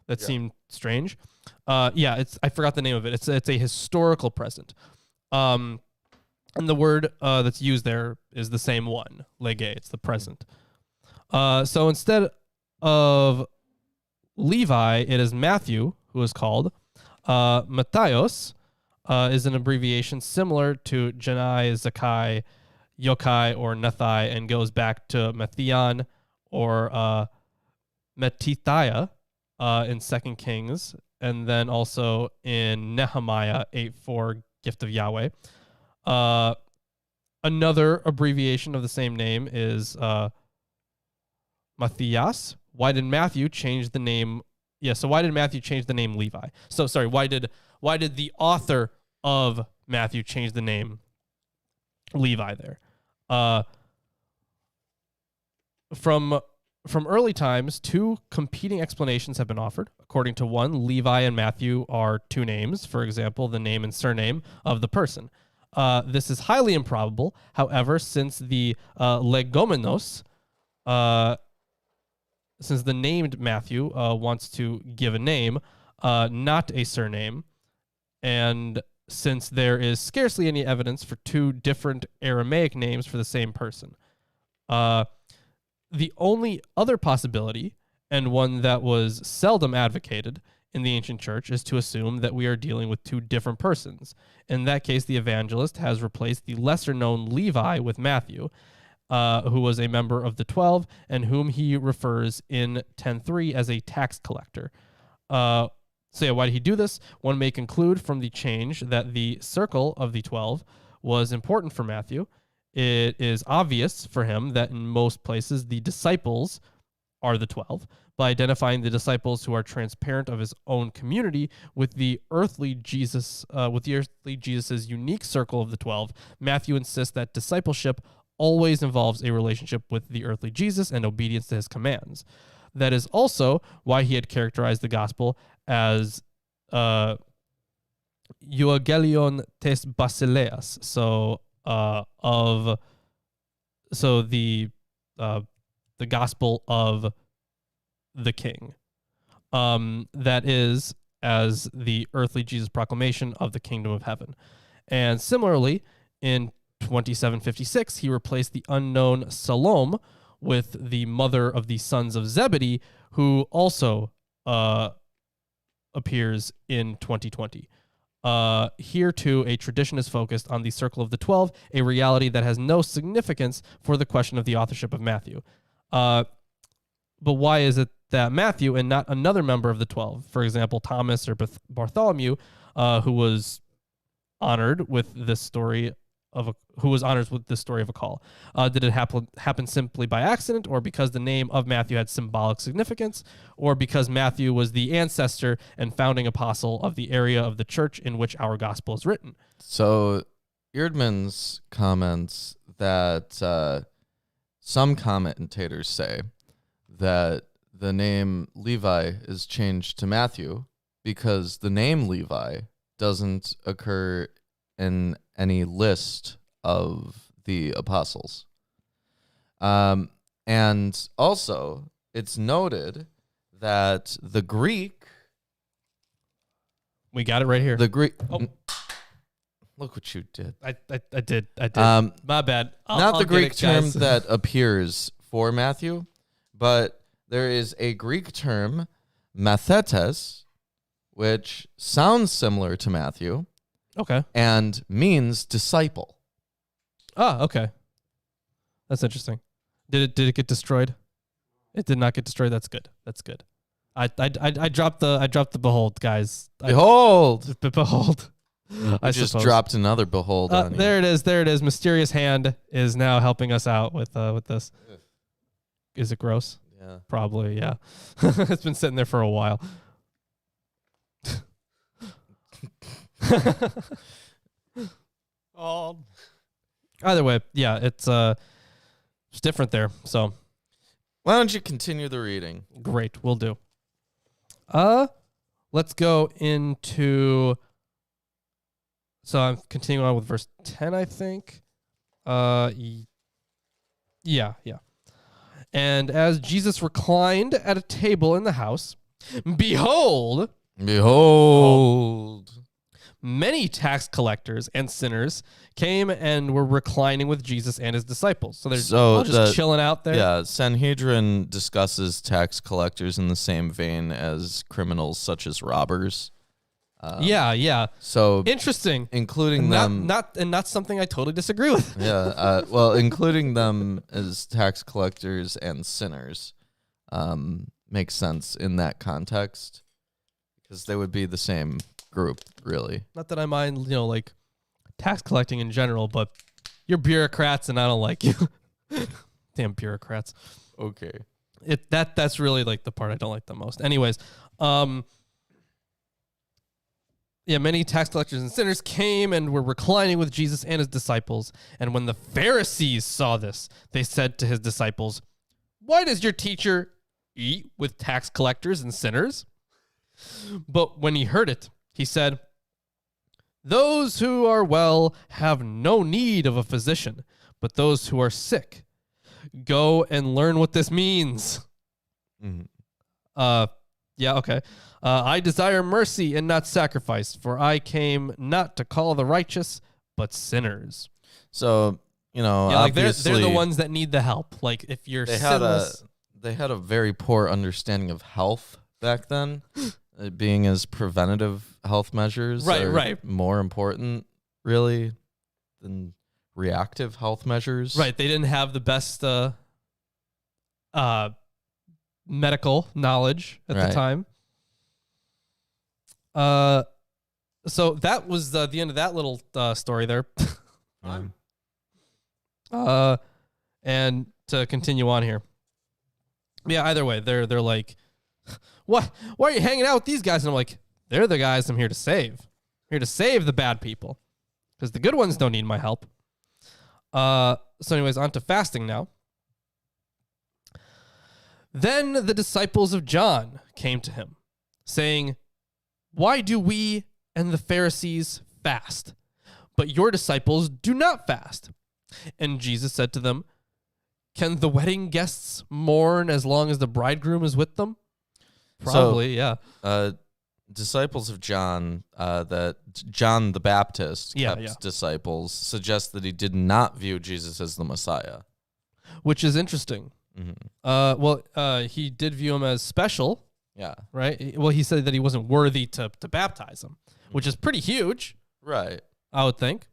That seemed strange. I forgot the name of it. It's a historical present. And the word that's used there is the same one, lege. It's the present. So instead of Levi, it is Matthew who is called. Matthios is an abbreviation similar to Janai, Zakai, Yokai, or Nathai, and goes back to Mattheon or Mettithiah in 2 Kings, and then also in Nehemiah 8:4, gift of Yahweh. Another abbreviation of the same name is Matthias. Why did Matthew change the name? Yeah, so why did Matthew change the name Levi? So sorry, why did the author of Matthew change the name Levi there? From early times, two competing explanations have been offered. According to one, Levi and Matthew are two names, for example, the name and surname of the person. This is highly improbable. However, since the legomenos, since the named Matthew wants to give a name, not a surname, and since there is scarcely any evidence for two different Aramaic names for the same person. The only other possibility, and one that was seldom advocated in the ancient church, is to assume that we are dealing with two different persons. In that case, the evangelist has replaced the lesser-known Levi with Matthew, who was a member of the 12, and whom he refers in 10:3 as a tax collector. Why did he do this? One may conclude from the change that the circle of the 12 was important for Matthew. It is obvious for him that in most places the disciples are the 12. By identifying the disciples who are transparent of his own community with the earthly Jesus's unique circle of the 12, Matthew insists that discipleship always involves a relationship with the earthly Jesus and obedience to his commands. That is also why he had characterized the gospel as euangelion tes basileas, the gospel of the King. That is as the earthly Jesus proclamation of the kingdom of heaven. And similarly, in 2756, he replaced the unknown Salome with the mother of the sons of Zebedee, who also appears in 2020. Here, too, a tradition is focused on the circle of the 12, a reality that has no significance for the question of the authorship of Matthew. But why is it that Matthew and not another member of the 12, for example, Thomas or Bartholomew, who was honored with this story of a call? Did it happen simply by accident, or because the name of Matthew had symbolic significance, or because Matthew was the ancestor and founding apostle of the area of the church in which our gospel is written? So Eerdmans comments that some commentators say that the name Levi is changed to Matthew because the name Levi doesn't occur in any list of the apostles. And also, it's noted that the Greek... We got it right here. The Greek... Oh. Look what you did. I did. My bad. Not the Greek term that appears for Matthew, but there is a Greek term, mathetes, which sounds similar to Matthew. Okay. And means disciple. Oh, okay. That's interesting. Did it get destroyed? It did not get destroyed. That's good. I dropped the behold, guys. Behold. Behold. I just dropped another behold on you. There it is. Mysterious hand is now helping us out with this. Is it gross? Yeah. Probably, yeah. It's been sitting there for a while. Either way, yeah, it's different there. So why don't you continue the reading? Great, we'll do. Let's go into... So I'm continuing on with verse 10, I think. Yeah. And as Jesus reclined at a table in the house, behold, many tax collectors and sinners came and were reclining with Jesus and his disciples. So they're all just chilling out there. Yeah, Sanhedrin discusses tax collectors in the same vein as criminals such as robbers. Yeah. So interesting. Including not something I totally disagree with. Yeah. Well, including them as tax collectors and sinners makes sense in that context because they would be the same group, really. Not that I mind, like tax collecting in general, but you're bureaucrats and I don't like you. Damn bureaucrats. Okay. That's really like the part I don't like the most. Anyways, yeah, many tax collectors and sinners came and were reclining with Jesus and his disciples. And when the Pharisees saw this, they said to his disciples, "Why does your teacher eat with tax collectors and sinners?" But when he heard it, he said, "Those who are well have no need of a physician, but those who are sick. Go and learn what this means." Mm-hmm. Yeah, okay. I desire mercy and not sacrifice, for I came not to call the righteous, but sinners. So, obviously... they're the ones that need the help. Like, if you're sinless... They had a very poor understanding of health back then, being as preventative health measures are more important, really, than reactive health measures. Right, they didn't have the best medical knowledge at the time. So that was the end of that little story there. And to continue on here. Yeah, either way, they're like, why are you hanging out with these guys? And I'm like, they're the guys I'm here to save. I'm here to save the bad people because the good ones don't need my help. So anyways, on to fasting now. Then the disciples of John came to him, saying, "Why do we and the Pharisees fast, but your disciples do not fast?" And Jesus said to them, "Can the wedding guests mourn as long as the bridegroom is with them?" Probably, yeah. Disciples of John, that John the Baptist kept disciples, suggest that he did not view Jesus as the Messiah. Which is interesting. Mm-hmm. He did view him as special Yeah. Right? Well, he said that he wasn't worthy to baptize him, which is pretty huge. Right. I would think.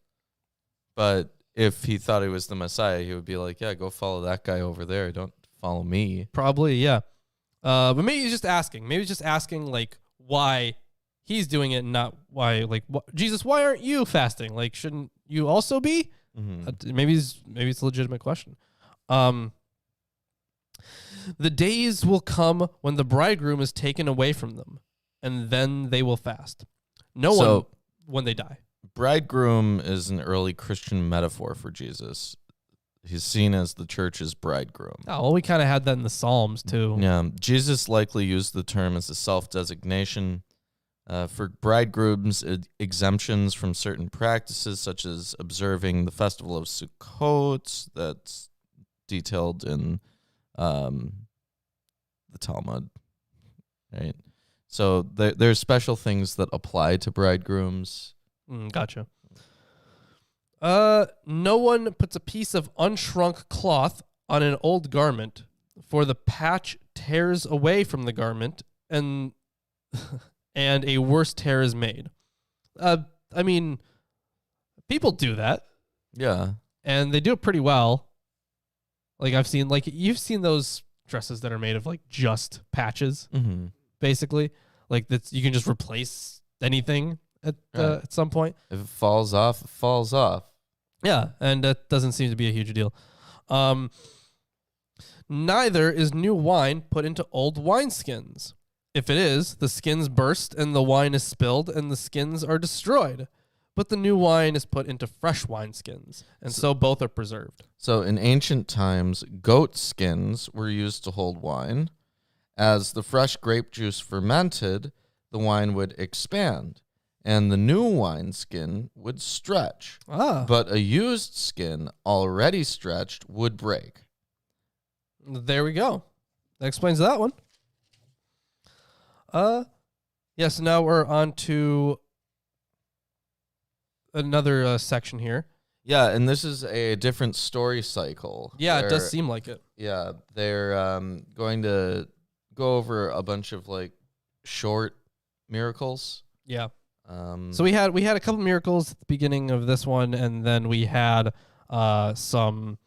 But if he thought he was the Messiah, he would be like, yeah, go follow that guy over there. Don't follow me. Probably, yeah. But maybe he's just asking. Maybe he's just asking, like, why he's doing it and not why, like, Jesus, why aren't you fasting? Like, shouldn't you also be? Mm-hmm. Maybe it's a legitimate question. The days will come when the bridegroom is taken away from them, and then they will fast. No one when they die. Bridegroom is an early Christian metaphor for Jesus. He's seen as the church's bridegroom. Oh, well, we kind of had that in the Psalms, too. Yeah, Jesus likely used the term as a self-designation. For bridegrooms, exemptions from certain practices, such as observing the festival of Sukkot, that's detailed in the Talmud, right? So there's special things that apply to bridegrooms. Gotcha. No one puts a piece of unshrunk cloth on an old garment, for the patch tears away from the garment, and and a worse tear is made. I mean, people do that. Yeah. And they do it pretty well. Like you've seen those dresses that are made of like just patches, basically. Like you can just replace anything at some point. If it falls off, it falls off. Yeah, and that doesn't seem to be a huge deal. Neither is new wine put into old wineskins. If it is, the skins burst and the wine is spilled and the skins are destroyed. But the new wine is put into fresh wineskins, and so both are preserved. So in ancient times, goat skins were used to hold wine. As the fresh grape juice fermented, the wine would expand, and the new wineskin would stretch. But a used skin, already stretched, would break. There we go. That explains that one. Yes, now we're on to another section here. Yeah, and this is a different story cycle. Yeah, it does seem like it. Yeah, they're going to go over a bunch of like short miracles. Yeah. So we had a couple miracles at the beginning of this one, and then we had some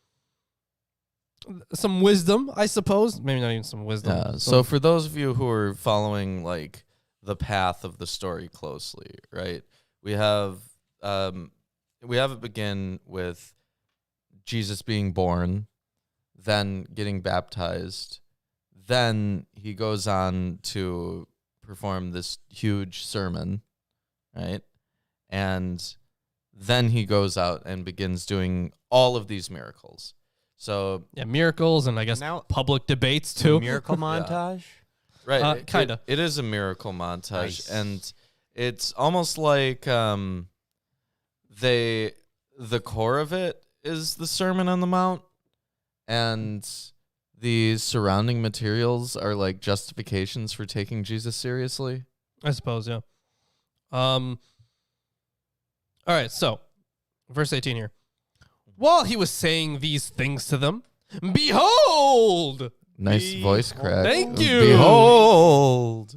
wisdom, I suppose. Maybe not even some wisdom. Yeah. So for those of you who are following like the path of the story closely, right? We have it begin with Jesus being born, then getting baptized, then he goes on to perform this huge sermon, right? And then he goes out and begins doing all of these miracles. So yeah, miracles and I guess now, public debates too. Miracle montage? Yeah. Right. Kind of. It is a miracle montage. Nice. And it's almost like the core of it is the Sermon on the Mount, and the surrounding materials are like justifications for taking Jesus seriously. I suppose, yeah. All right, so verse 18 here. While he was saying these things to them, behold! Nice voice crack. Thank you. Behold!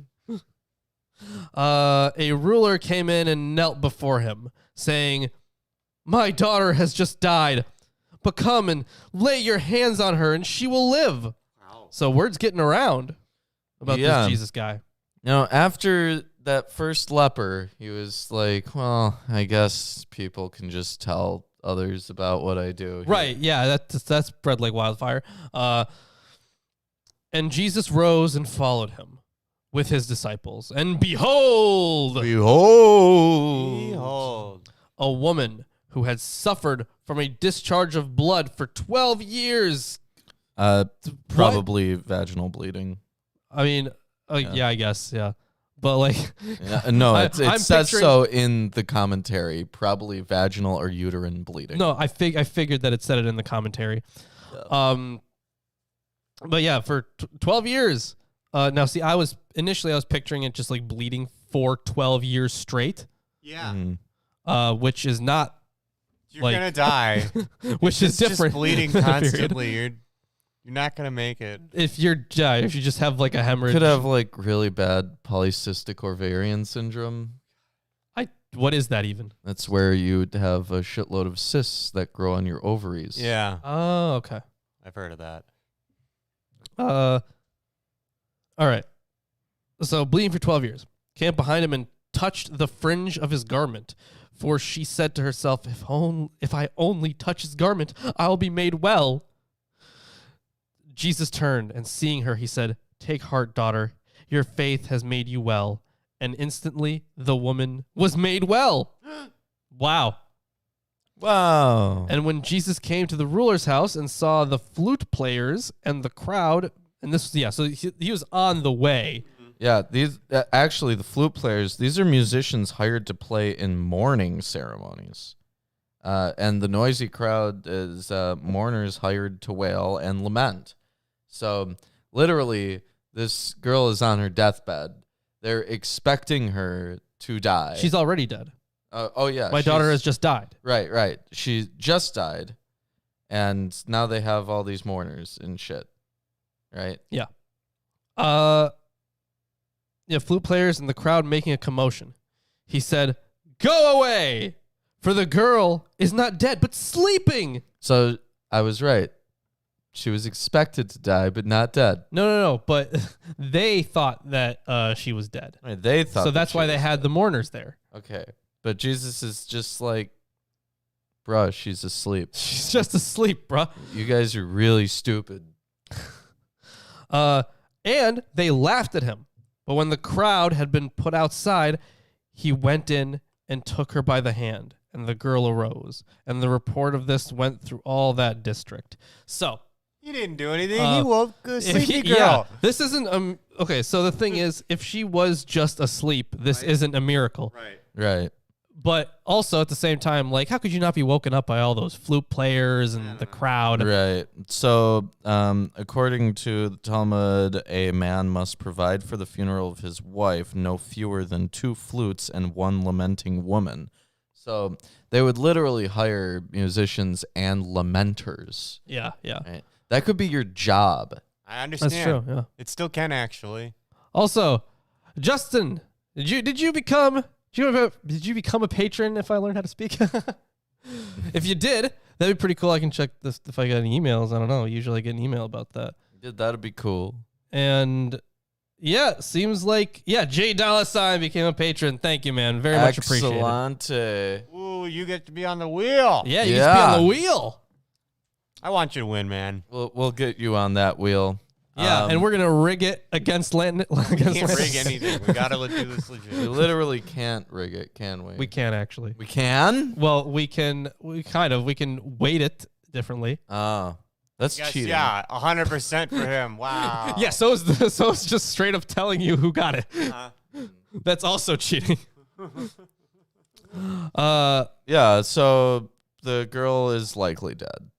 A ruler came in and knelt before him, saying, my daughter has just died, but come and lay your hands on her and she will live. Wow. So word's getting around about this Jesus guy. You know, after that first leper, he was like, well, I guess people can just tell others about what I do. Right, yeah, that's spread like wildfire. And Jesus rose and followed him with his disciples. And behold! Behold! A woman who had suffered from a discharge of blood for 12 years. Probably vaginal bleeding. I mean, yeah, I guess, yeah. But like, no, it says so in the commentary. Probably vaginal or uterine bleeding. No, I figured that it said it in the commentary. Yeah. But yeah, for 12 years. Now, see, I was picturing it just like bleeding for 12 years straight. Yeah. Which is not. You're gonna die. Which is different. Just bleeding constantly. You're You're not gonna make it. If you just have like a hemorrhage, Could have like really bad polycystic ovarian syndrome. What is that even? That's where you'd have a shitload of cysts that grow on your ovaries. Yeah, Oh, okay. I've heard of that. All right. So bleeding for 12 years, came up behind him and touched the fringe of his garment. For she said to herself, if I only touch his garment, I'll be made well. Jesus turned, and seeing her, he said, take heart, daughter. Your faith has made you well. And instantly the woman was made well. Wow. Wow. And when Jesus came to the ruler's house and saw the flute players and the crowd, and this, so he was on the way. Yeah, these actually the flute players, these are musicians hired to play in mourning ceremonies. And the noisy crowd is mourners hired to wail and lament. So literally, this girl is on her deathbed. They're expecting her to die. She's already dead. Oh, yeah. My daughter has just died. Right. She just died. And now they have all these mourners and shit. Right? Yeah. Flute players and the crowd making a commotion. He said, go away, for the girl is not dead, but sleeping. So I was right. She was expected to die, but not dead. No. But they thought that she was dead. Right, they thought. So that's why they had the mourners there. Okay. But Jesus is just like, bruh, she's asleep. She's just asleep, bruh. You guys are really stupid. And they laughed at him. But when the crowd had been put outside, he went in and took her by the hand, and the girl arose. And the report of this went through all that district. So He didn't do anything. He woke a sleepy girl. Yeah, this isn't okay. So the thing is, if she was just asleep, this isn't a miracle. Right. But also at the same time, like, how could you not be woken up by all those flute players and the crowd? Right. So, according to the Talmud, a man must provide for the funeral of his wife no fewer than 2 flutes and 1 lamenting woman. So they would literally hire musicians and lamenters. Yeah. Right? That could be your job. I understand. That's true. Yeah. It still can actually. Also, Justin, did you become a patron if I learned how to speak? If you did, that'd be pretty cool. I can check this if I got any emails. I don't know. Usually I get an email about that. Yeah, that'd be cool. And yeah, seems like Jay $sign became a patron. Thank you, man. Very much appreciated. Excellent. Ooh, you get to be on the wheel. Yeah, you get to be on the wheel. I want you to win, man. We'll get you on that wheel. Yeah, and we're gonna rig it against Landon. We can't rig anything. We gotta do this legit. We literally can't rig it, can we? We can actually. We can? Well, we can. We can weight it differently. Oh, that's cheating. Yeah, 100% for him. Wow. Yeah, so it's just straight up telling you who got it. That's also cheating. Yeah, so the girl is likely dead,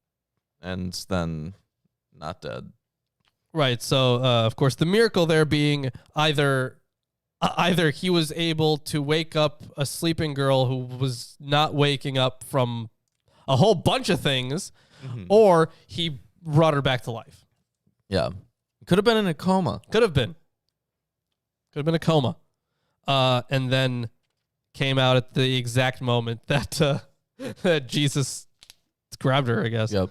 and then not dead. Right. So, of course, the miracle there being either he was able to wake up a sleeping girl who was not waking up from a whole bunch of things, or he brought her back to life. Yeah. Could have been in a coma. Could have been a coma. And then came out at the exact moment that that Jesus grabbed her, I guess. Yep.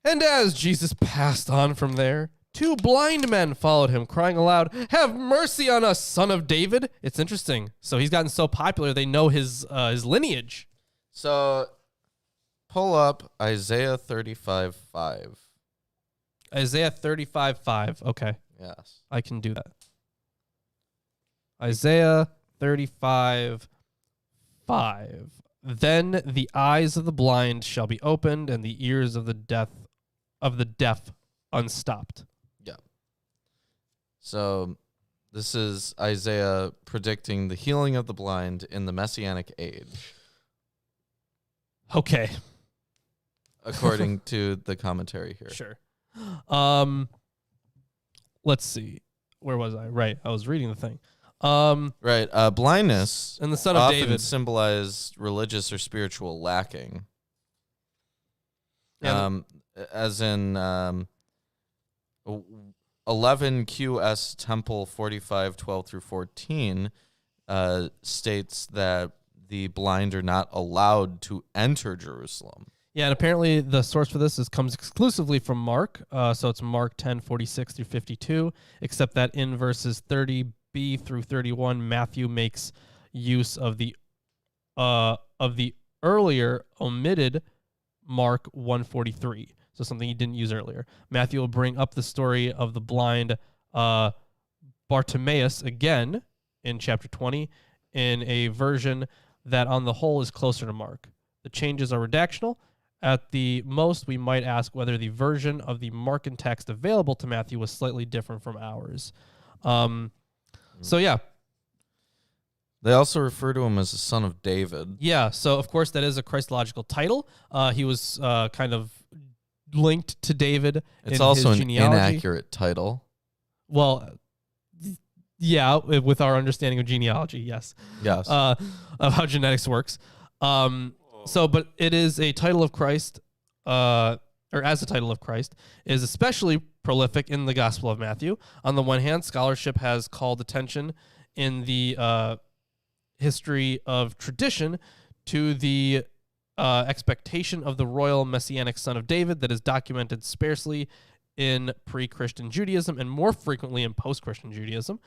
And as Jesus passed on from there, 2 blind men followed him, crying aloud, "Have mercy on us, son of David." It's interesting. So he's gotten so popular, they know his lineage. So pull up Isaiah 35:5. Isaiah 35:5. Okay, Yes. I can do that. Isaiah 35:5. Then the eyes of the blind shall be opened, and the ears of the deaf unstopped. Yeah. So this is Isaiah predicting the healing of the blind in the Messianic age, Okay. according to the commentary here. Sure. Let's see. Where was I? Right. I was reading the thing. Right. Blindness And the son of often David. symbolize religious or spiritual lacking. As in 11 QS Temple 45:12 through 14 states that the blind are not allowed to enter Jerusalem. Yeah, and apparently the source for this comes exclusively from Mark. So it's Mark 10:46 through 52, except that in verses 30b through 31, Matthew makes use of the earlier omitted Mark 1:43. So something he didn't use earlier. Matthew will bring up the story of the blind Bartimaeus again in chapter 20 in a version that on the whole is closer to Mark. The changes are redactional. At the most, we might ask whether the version of the Markan text available to Matthew was slightly different from ours. So yeah. They also refer to him as the son of David. Yeah, so of course that is a Christological title. He was kind of linked to David. It's also his an genealogy. inaccurate title. Well, yeah, with our understanding of genealogy, yes. Yes. Of how genetics works. But it is a title of Christ, or as a title of Christ, is especially prolific in the Gospel of Matthew. On the one hand, scholarship has called attention in the history of tradition to the expectation of the royal messianic son of David that is documented sparsely in pre-Christian Judaism and more frequently in post-Christian Judaism.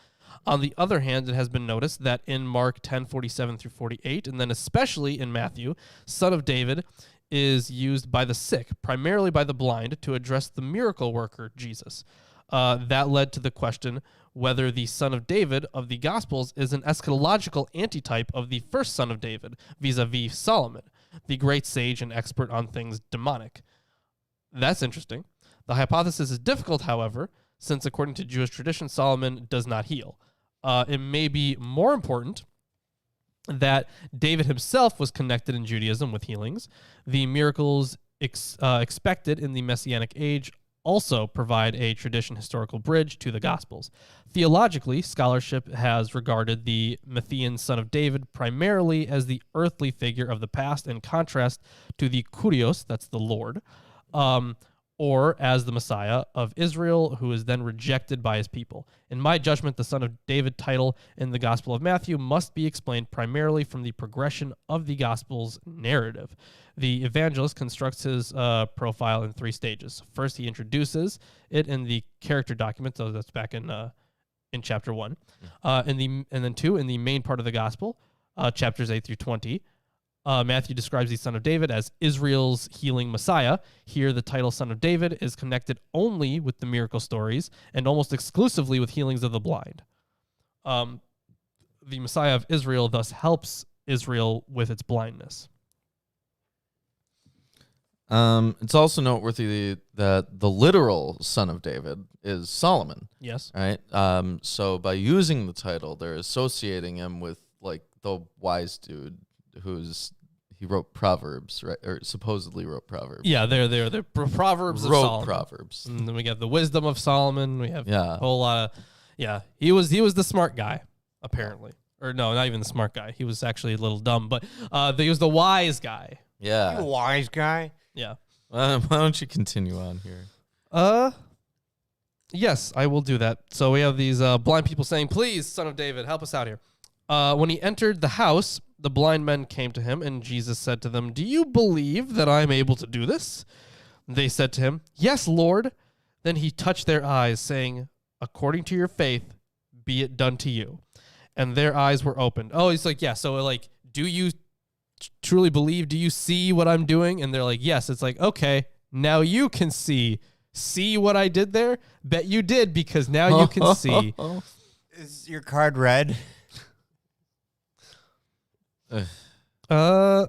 On the other hand, it has been noticed that in Mark 10:47 through 48, and then especially in Matthew, son of David is used by the sick, primarily by the blind, to address the miracle worker, Jesus. That led to the question whether the son of David of the Gospels is an eschatological antitype of the first son of David, vis-a-vis Solomon, the great sage and expert on things demonic. That's interesting. The hypothesis is difficult, however, since according to Jewish tradition, Solomon does not heal. It may be more important that David himself was connected in Judaism with healings. The miracles expected in the Messianic age also provide a tradition historical bridge to the Gospels. Theologically, scholarship has regarded the Matthean son of David primarily as the earthly figure of the past in contrast to the Kurios, that's the Lord, or as the Messiah of Israel, who is then rejected by his people. In my judgment, the Son of David title in the Gospel of Matthew must be explained primarily from the progression of the Gospel's narrative. The evangelist constructs his profile in 3 stages. First, he introduces it in the character document, so that's back in chapter 1. And then 2, in the main part of the Gospel, chapters 8 through 20. Matthew describes the Son of David as Israel's healing Messiah. Here, the title Son of David is connected only with the miracle stories and almost exclusively with healings of the blind. The Messiah of Israel thus helps Israel with its blindness. It's also noteworthy that the literal son of David is Solomon. Yes. Right? So by using the title, they're associating him with like the wise dude he wrote Proverbs, right? Or supposedly wrote Proverbs. Yeah, they're the Proverbs of Solomon. Proverbs. And then we got the wisdom of Solomon. We have a whole lot of, he was the smart guy, apparently. Or no, not even the smart guy. He was actually a little dumb, but he was the wise guy. Yeah. You wise guy? Yeah. Why don't you continue on here? Yes, I will do that. So we have these blind people saying, "Please, Son of David, help us out here." When he entered the house, the blind men came to him, and Jesus said to them, "Do you believe that I am able to do this?" They said to him, "Yes, Lord." Then he touched their eyes, saying, "According to your faith, be it done to you." And their eyes were opened. Oh, he's like, yeah, so like, do you truly believe? Do you see what I'm doing? And they're like, yes. It's like, okay, now you can see. See what I did there? Bet you did, because now you can see. Is your card red? Yeah,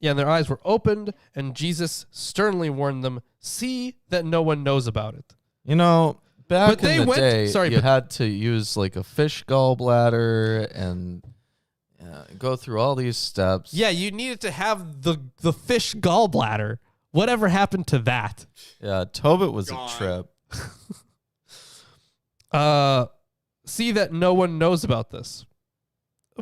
and their eyes were opened, and Jesus sternly warned them, "See that no one knows about it." You know, back But in they the went- day, sorry, you but- had to use like a fish gallbladder and go through all these steps. Yeah, you needed to have the fish gallbladder. Whatever happened to that? Yeah, Tobit was Gone. a trip. See that no one knows about this.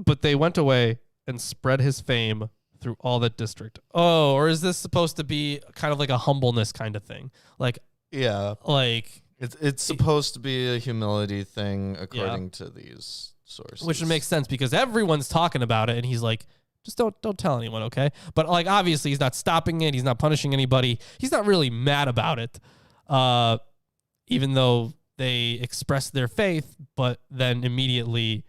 But they went away and spread his fame through all that district. Oh, or is this supposed to be kind of like a humbleness kind of thing? Like, Yeah. like It's supposed to be a humility thing according to these sources. which would make sense because everyone's talking about it, and he's like, just don't tell anyone, okay? But like, obviously, he's not stopping it. He's not punishing anybody. He's not really mad about it, even though they express their faith, but then immediately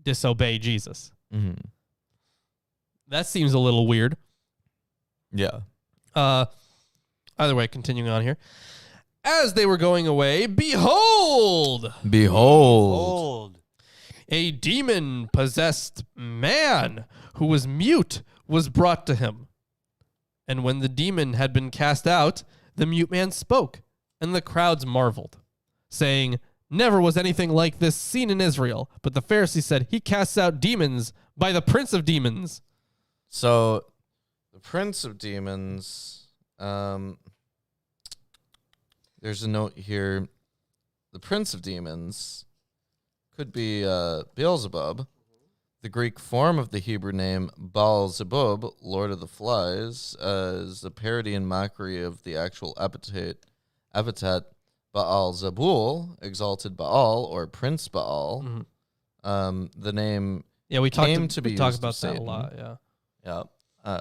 disobey Jesus. Mm-hmm. That seems a little weird. Yeah. Either way, continuing on here. As they were going away, behold, a demon-possessed man who was mute was brought to him. And when the demon had been cast out, the mute man spoke, and the crowds marveled, saying, never was anything like this seen in Israel. But the Pharisees said, he casts out demons by the prince of demons. So, the prince of demons, there's a note here. The prince of demons could be Beelzebub. The Greek form of the Hebrew name Baal-zebub, Lord of the Flies, is a parody and mockery of the actual epithet Baal-zebul, exalted Baal, or Prince Baal. Mm-hmm. The name we came to be we talked used about of that Satan. a lot, yeah. Yeah.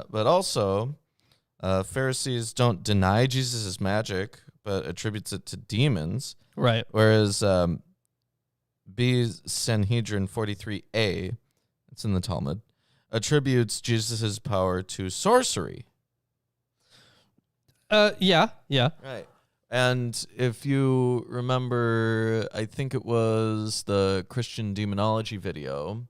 But also, Pharisees don't deny Jesus' magic, but attributes it to demons. Right. Whereas B Sanhedrin 43a, it's in the Talmud, attributes Jesus' power to sorcery. Yeah. Right. And if you remember, I think it was the Christian demonology video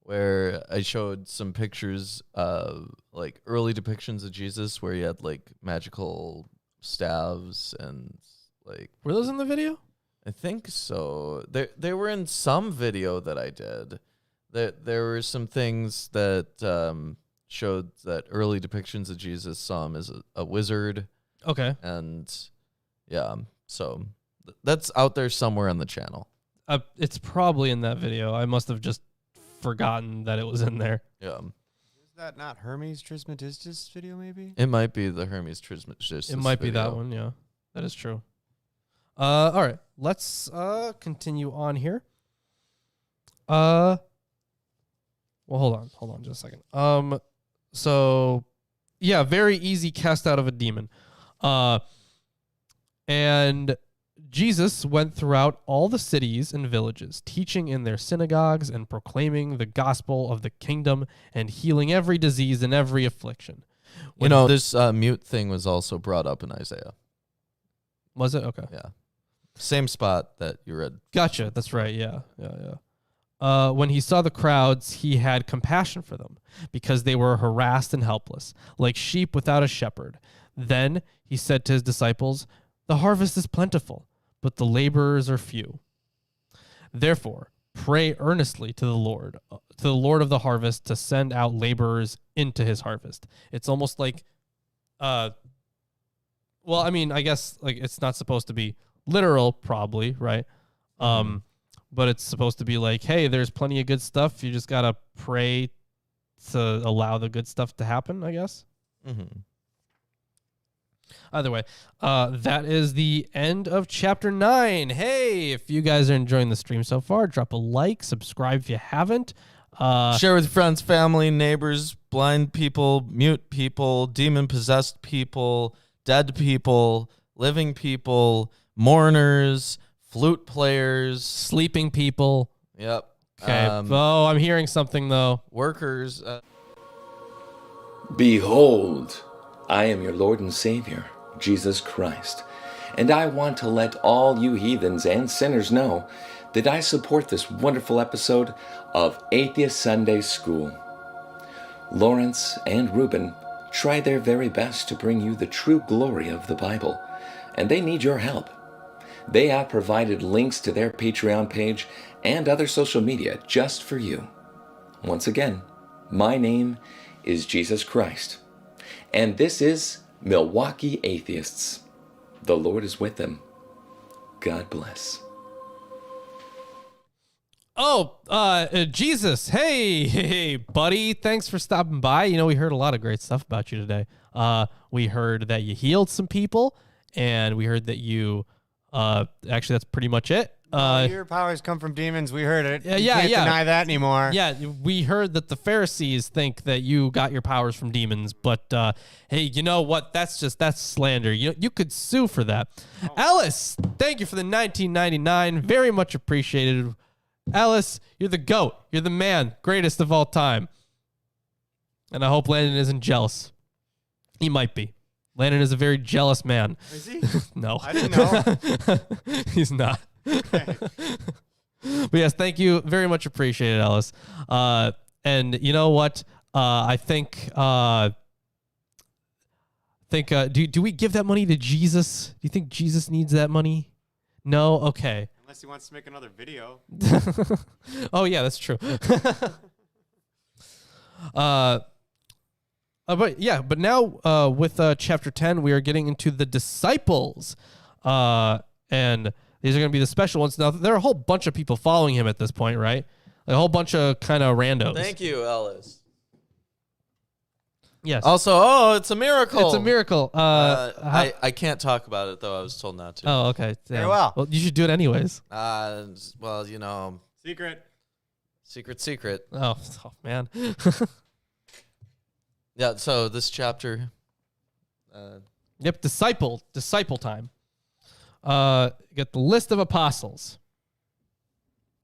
where I showed some pictures of like early depictions of Jesus where he had like magical staves and like. Were those in the video? I think so. They were in some video that I did. There were some things that showed that early depictions of Jesus saw him as a wizard. Okay. And yeah, so that's out there somewhere on the channel. It's probably in that video. I must have just forgotten that it was in there. Yeah. Is that not Hermes Trismegistus video, maybe? It might be the Hermes Trismegistus. It might be that one, yeah. That is true. All right. Let's continue on here. Well, hold on just a second. So yeah, very easy cast out of a demon. And Jesus went throughout all the cities and villages, teaching in their synagogues and proclaiming the gospel of the kingdom and healing every disease and every affliction. This mute thing was also brought up in Isaiah. Was it? Okay. Yeah. Same spot that you read. Gotcha. That's right. Yeah. When he saw the crowds, he had compassion for them because they were harassed and helpless, like sheep without a shepherd. Then he said to his disciples, the harvest is plentiful, but the laborers are few. Therefore, pray earnestly to the Lord of the harvest to send out laborers into his harvest. It's almost like, I guess like it's not supposed to be literal, probably, right? But it's supposed to be like, hey, there's plenty of good stuff. You just got to pray to allow the good stuff to happen, I guess. Mm-hmm. Either way, that is the end of chapter 9. Hey, if you guys are enjoying the stream so far, drop a like, subscribe if you haven't. Share with friends, family, neighbors, blind people, mute people, demon-possessed people, dead people, living people, mourners, flute players, sleeping people. Yep. Okay. I'm hearing something, though. Workers. Behold, I am your Lord and Savior, Jesus Christ, and I want to let all you heathens and sinners know that I support this wonderful episode of Atheist Sunday School. Lawrence and Reuben try their very best to bring you the true glory of the Bible, and they need your help. They have provided links to their Patreon page and other social media just for you. Once again, my name is Jesus Christ, and this is Milwaukee Atheists. The Lord is with them. God bless. Jesus. Hey, buddy. Thanks for stopping by. We heard a lot of great stuff about you today. We heard that you healed some people, and we heard that you, actually, that's pretty much it. Your powers come from demons. We heard it. You can't deny that anymore. Yeah, we heard that the Pharisees think that you got your powers from demons, but hey, you know what? That's slander. You could sue for that. Oh. Ellis, thank you for the $19.99. Very much appreciated. Ellis, you're the GOAT. You're the man, greatest of all time. And I hope Landon isn't jealous. He might be. Landon is a very jealous man. Is he? No. I didn't know. He's not. Okay. But yes, thank you. Very much appreciated, Ellis. And you know what? I think do we give that money to Jesus? Do you think Jesus needs that money? No? Okay. Unless he wants to make another video. Oh, yeah, that's true. But now with chapter 10, we are getting into the disciples. And these are going to be the special ones. Now, there are a whole bunch of people following him at this point, right? A whole bunch of kind of randos. Thank you, Ellis. Yes. Also, it's a miracle. It's a miracle. I can't talk about it, though. I was told not to. Oh, okay. Yeah. Very well. Well, you should do it anyways. Well, Secret. Oh man. Yeah, so this chapter. Yep, disciple time. Get the list of apostles.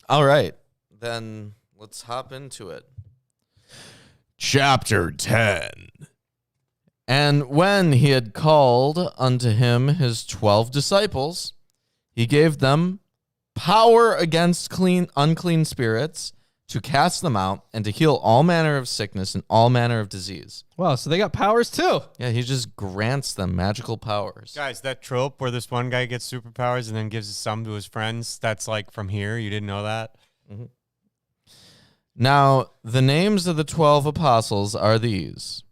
All right, then let's hop into it. Chapter 10. And when he had called unto him his 12 disciples, he gave them power against unclean spirits to cast them out and to heal all manner of sickness and all manner of disease. Wow, so they got powers too. Yeah, he just grants them magical powers. Guys, that trope where this one guy gets superpowers and then gives some to his friends, that's like from here. You didn't know that? Mm-hmm. Now, the names of the 12 apostles are these.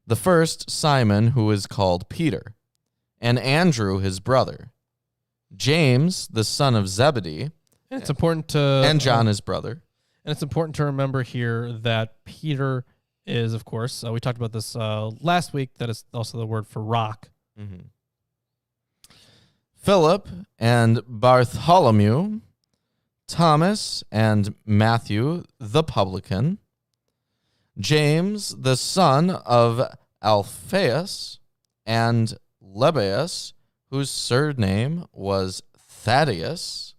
The first, Simon, who is called Peter, and Andrew, his brother, James, the son of Zebedee, and it's important to... and John, his brother. And it's important to remember here that Peter is, of course, we talked about this last week, that is also the word for rock. Mm-hmm. Philip and Bartholomew, Thomas and Matthew, the publican, James, the son of Alphaeus, and Lebbaeus, whose surname was Thaddeus,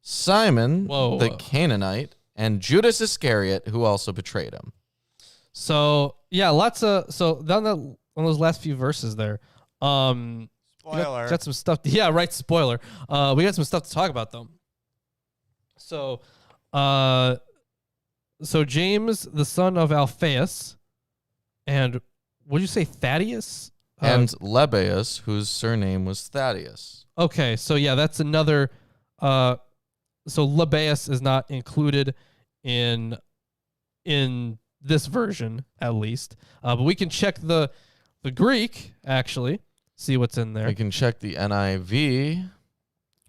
Simon, the Canaanite, and Judas Iscariot, who also betrayed him. So, yeah, on those last few verses there, Spoiler. Got some stuff. Yeah, right. Spoiler. We got some stuff to talk about, though. So James, the son of Alphaeus, and what did you say, Thaddeus? And Lebbaeus, whose surname was Thaddeus. Okay, so yeah, that's another. So Lebbaeus is not included in this version, at least. But we can check the Greek, actually, see what's in there. We can check the NIV.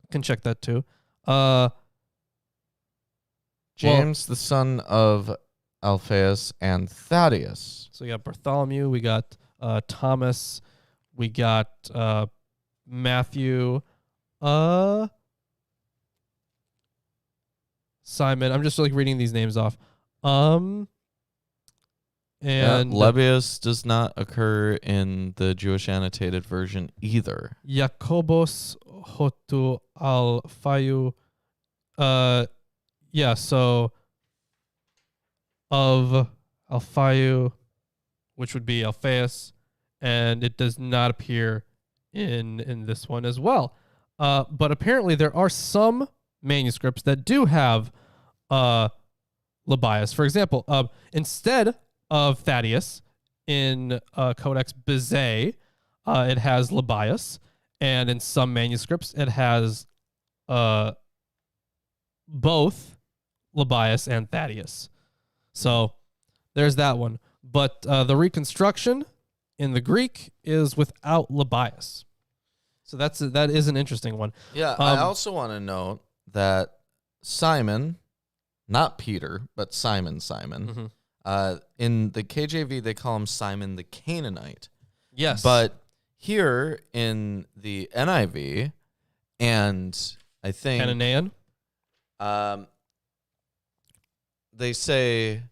Can check that too. James, the son of Alphaeus, and Thaddeus. So we got Bartholomew, we got Thomas, we got Matthew, Simon. I'm just reading these names off. And Lebbaeus does not occur in the Jewish annotated version either. Jacobos hotu alphayu. Yeah, so of Alphaeus, which would be Alphaeus, and it does not appear in this one as well. But apparently there are some manuscripts that do have Lebbaeus. For example, instead of Thaddeus in Codex Bezae, it has Lebbaeus, and in some manuscripts it has both Lebbaeus and Thaddeus. So there's that one. But the reconstruction in the Greek is without Lebbaeus. So that is an interesting one. Yeah, I also want to note that Simon not Peter, but Simon. In the KJV, they call him Simon the Canaanite. Yes. But here in the NIV, and I think Canaan. they say,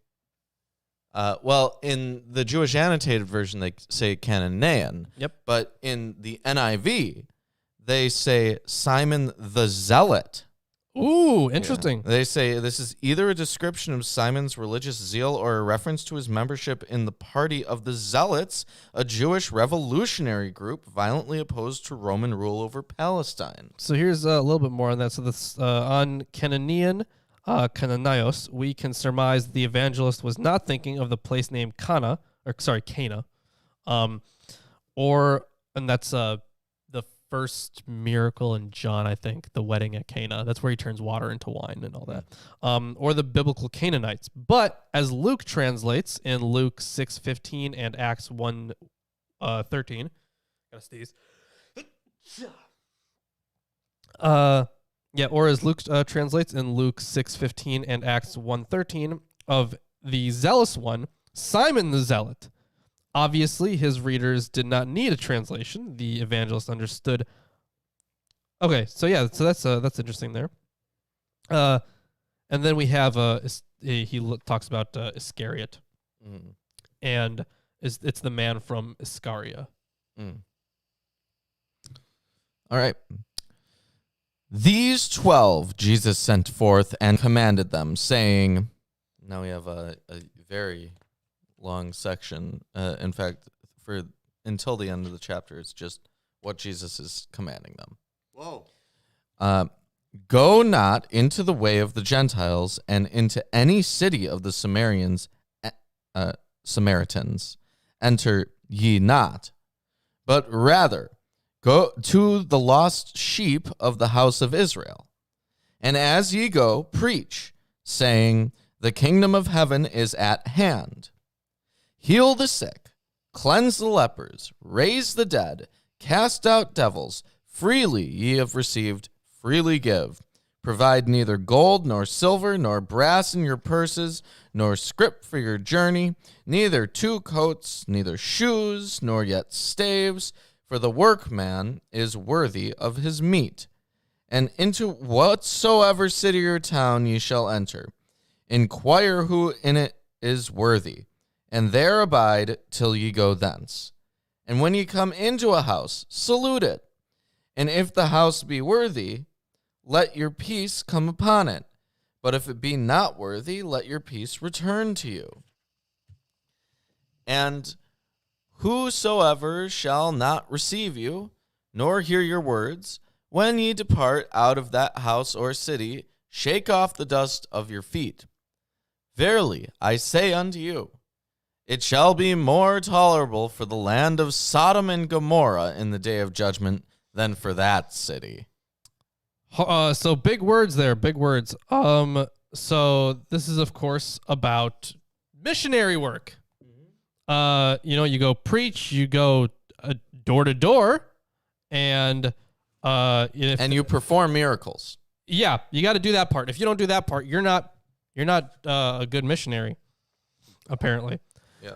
in the Jewish annotated version, they say Canaan. Yep. But in the NIV, they say Simon the Zealot. Ooh, interesting. Yeah. They say this is either a description of Simon's religious zeal or a reference to his membership in the party of the Zealots, a Jewish revolutionary group violently opposed to Roman rule over Palestine. So here's a little bit more on that. So this on Canaanian, Cananios, we can surmise the evangelist was not thinking of the place named Cana, and that's the first miracle in John, I think, the wedding at Cana. That's where he turns water into wine and all that. Or the biblical Canaanites. But as Luke translates in Luke 6:15 and Acts 1:13, gotta sneeze. Or as Luke translates in Luke 6:15 and Acts 1:13 of the zealous one, Simon the Zealot. Obviously, his readers did not need a translation. The evangelist understood. Okay, so that's interesting there. And then we have talks about Iscariot, and it's the man from Iscaria. All right. These 12 Jesus sent forth and commanded them, saying, now we have a very long section. In fact, until the end of the chapter, it's just what Jesus is commanding them. Whoa. Go not into the way of the Gentiles and into any city of the Samaritans. Enter ye not, but rather go to the lost sheep of the house of Israel. And as ye go, preach, saying, the kingdom of heaven is at hand. Heal the sick, cleanse the lepers, raise the dead, cast out devils. Freely ye have received, freely give. Provide neither gold nor silver nor brass in your purses, nor scrip for your journey, neither 2 coats, neither shoes, nor yet staves, for the workman is worthy of his meat. And into whatsoever city or town ye shall enter, inquire who in it is worthy, and there abide till ye go thence. And when ye come into a house, salute it. And if the house be worthy, let your peace come upon it. But if it be not worthy, let your peace return to you. And whosoever shall not receive you, nor hear your words, when ye depart out of that house or city, shake off the dust of your feet. Verily, I say unto you, it shall be more tolerable for the land of Sodom and Gomorrah in the day of judgment than for that city. So big words there, big words. So this is, of course, about missionary work. You go preach, you go door to door, and you perform miracles. Yeah, you got to do that part. If you don't do that part, you're not a good missionary, apparently. Yeah.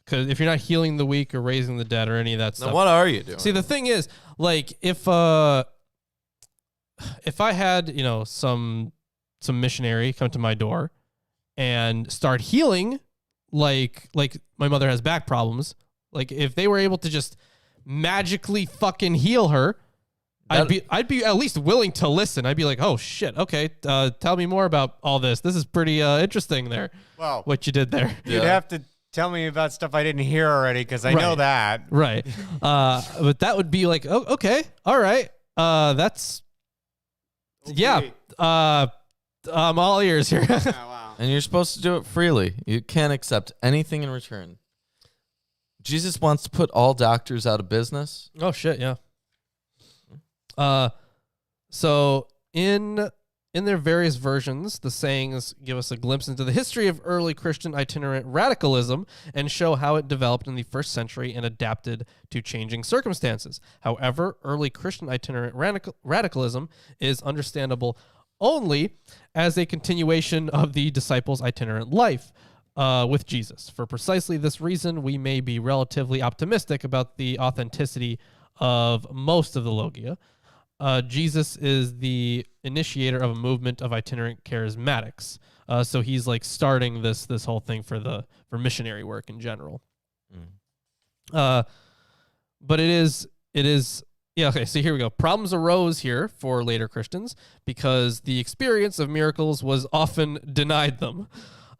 Because if you're not healing the weak or raising the dead or any of that stuff, then what are you doing? See, the thing is, like, if I had some missionary come to my door and start healing, like my mother has back problems, like if they were able to just magically fucking heal her, I'd be at least willing to listen. I'd be like, oh shit, okay, tell me more about all this. This is pretty interesting there. Well, what you did there. You'd have to tell me about stuff I didn't hear already, because I know that. Right. But that would be like, oh, okay, all right. That's okay. Yeah. I'm all ears here. Oh, wow. And you're supposed to do it freely. You can't accept anything in return. Jesus wants to put all doctors out of business. Oh shit, yeah. So in their various versions, the sayings give us a glimpse into the history of early Christian itinerant radicalism and show how it developed in the first century and adapted to changing circumstances. However, early Christian itinerant radicalism is understandable only as a continuation of the disciples' itinerant life with Jesus. For precisely this reason, we may be relatively optimistic about the authenticity of most of the logia. Jesus is the initiator of a movement of itinerant charismatics. So he's like starting this whole thing for missionary work in general. But it is yeah, okay, so here we go. Problems arose here for later Christians because the experience of miracles was often denied them.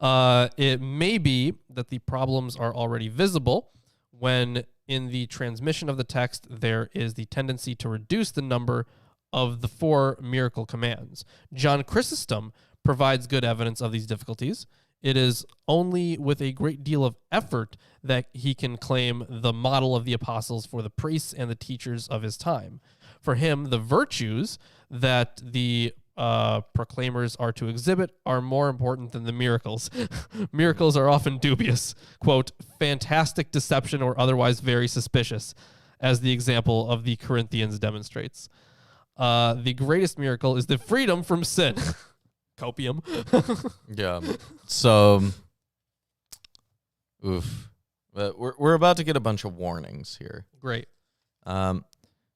It may be that the problems are already visible when in the transmission of the text there is the tendency to reduce the number of the 4 miracle commands. John Chrysostom provides good evidence of these difficulties. It is only with a great deal of effort that he can claim the model of the apostles for the priests and the teachers of his time. For him, the virtues that the proclaimers are to exhibit are more important than the miracles. Miracles are often dubious, quote, fantastic deception or otherwise very suspicious, as the example of the Corinthians demonstrates. The greatest miracle is the freedom from sin. Copium. Yeah. So, but we're about to get a bunch of warnings here. Great.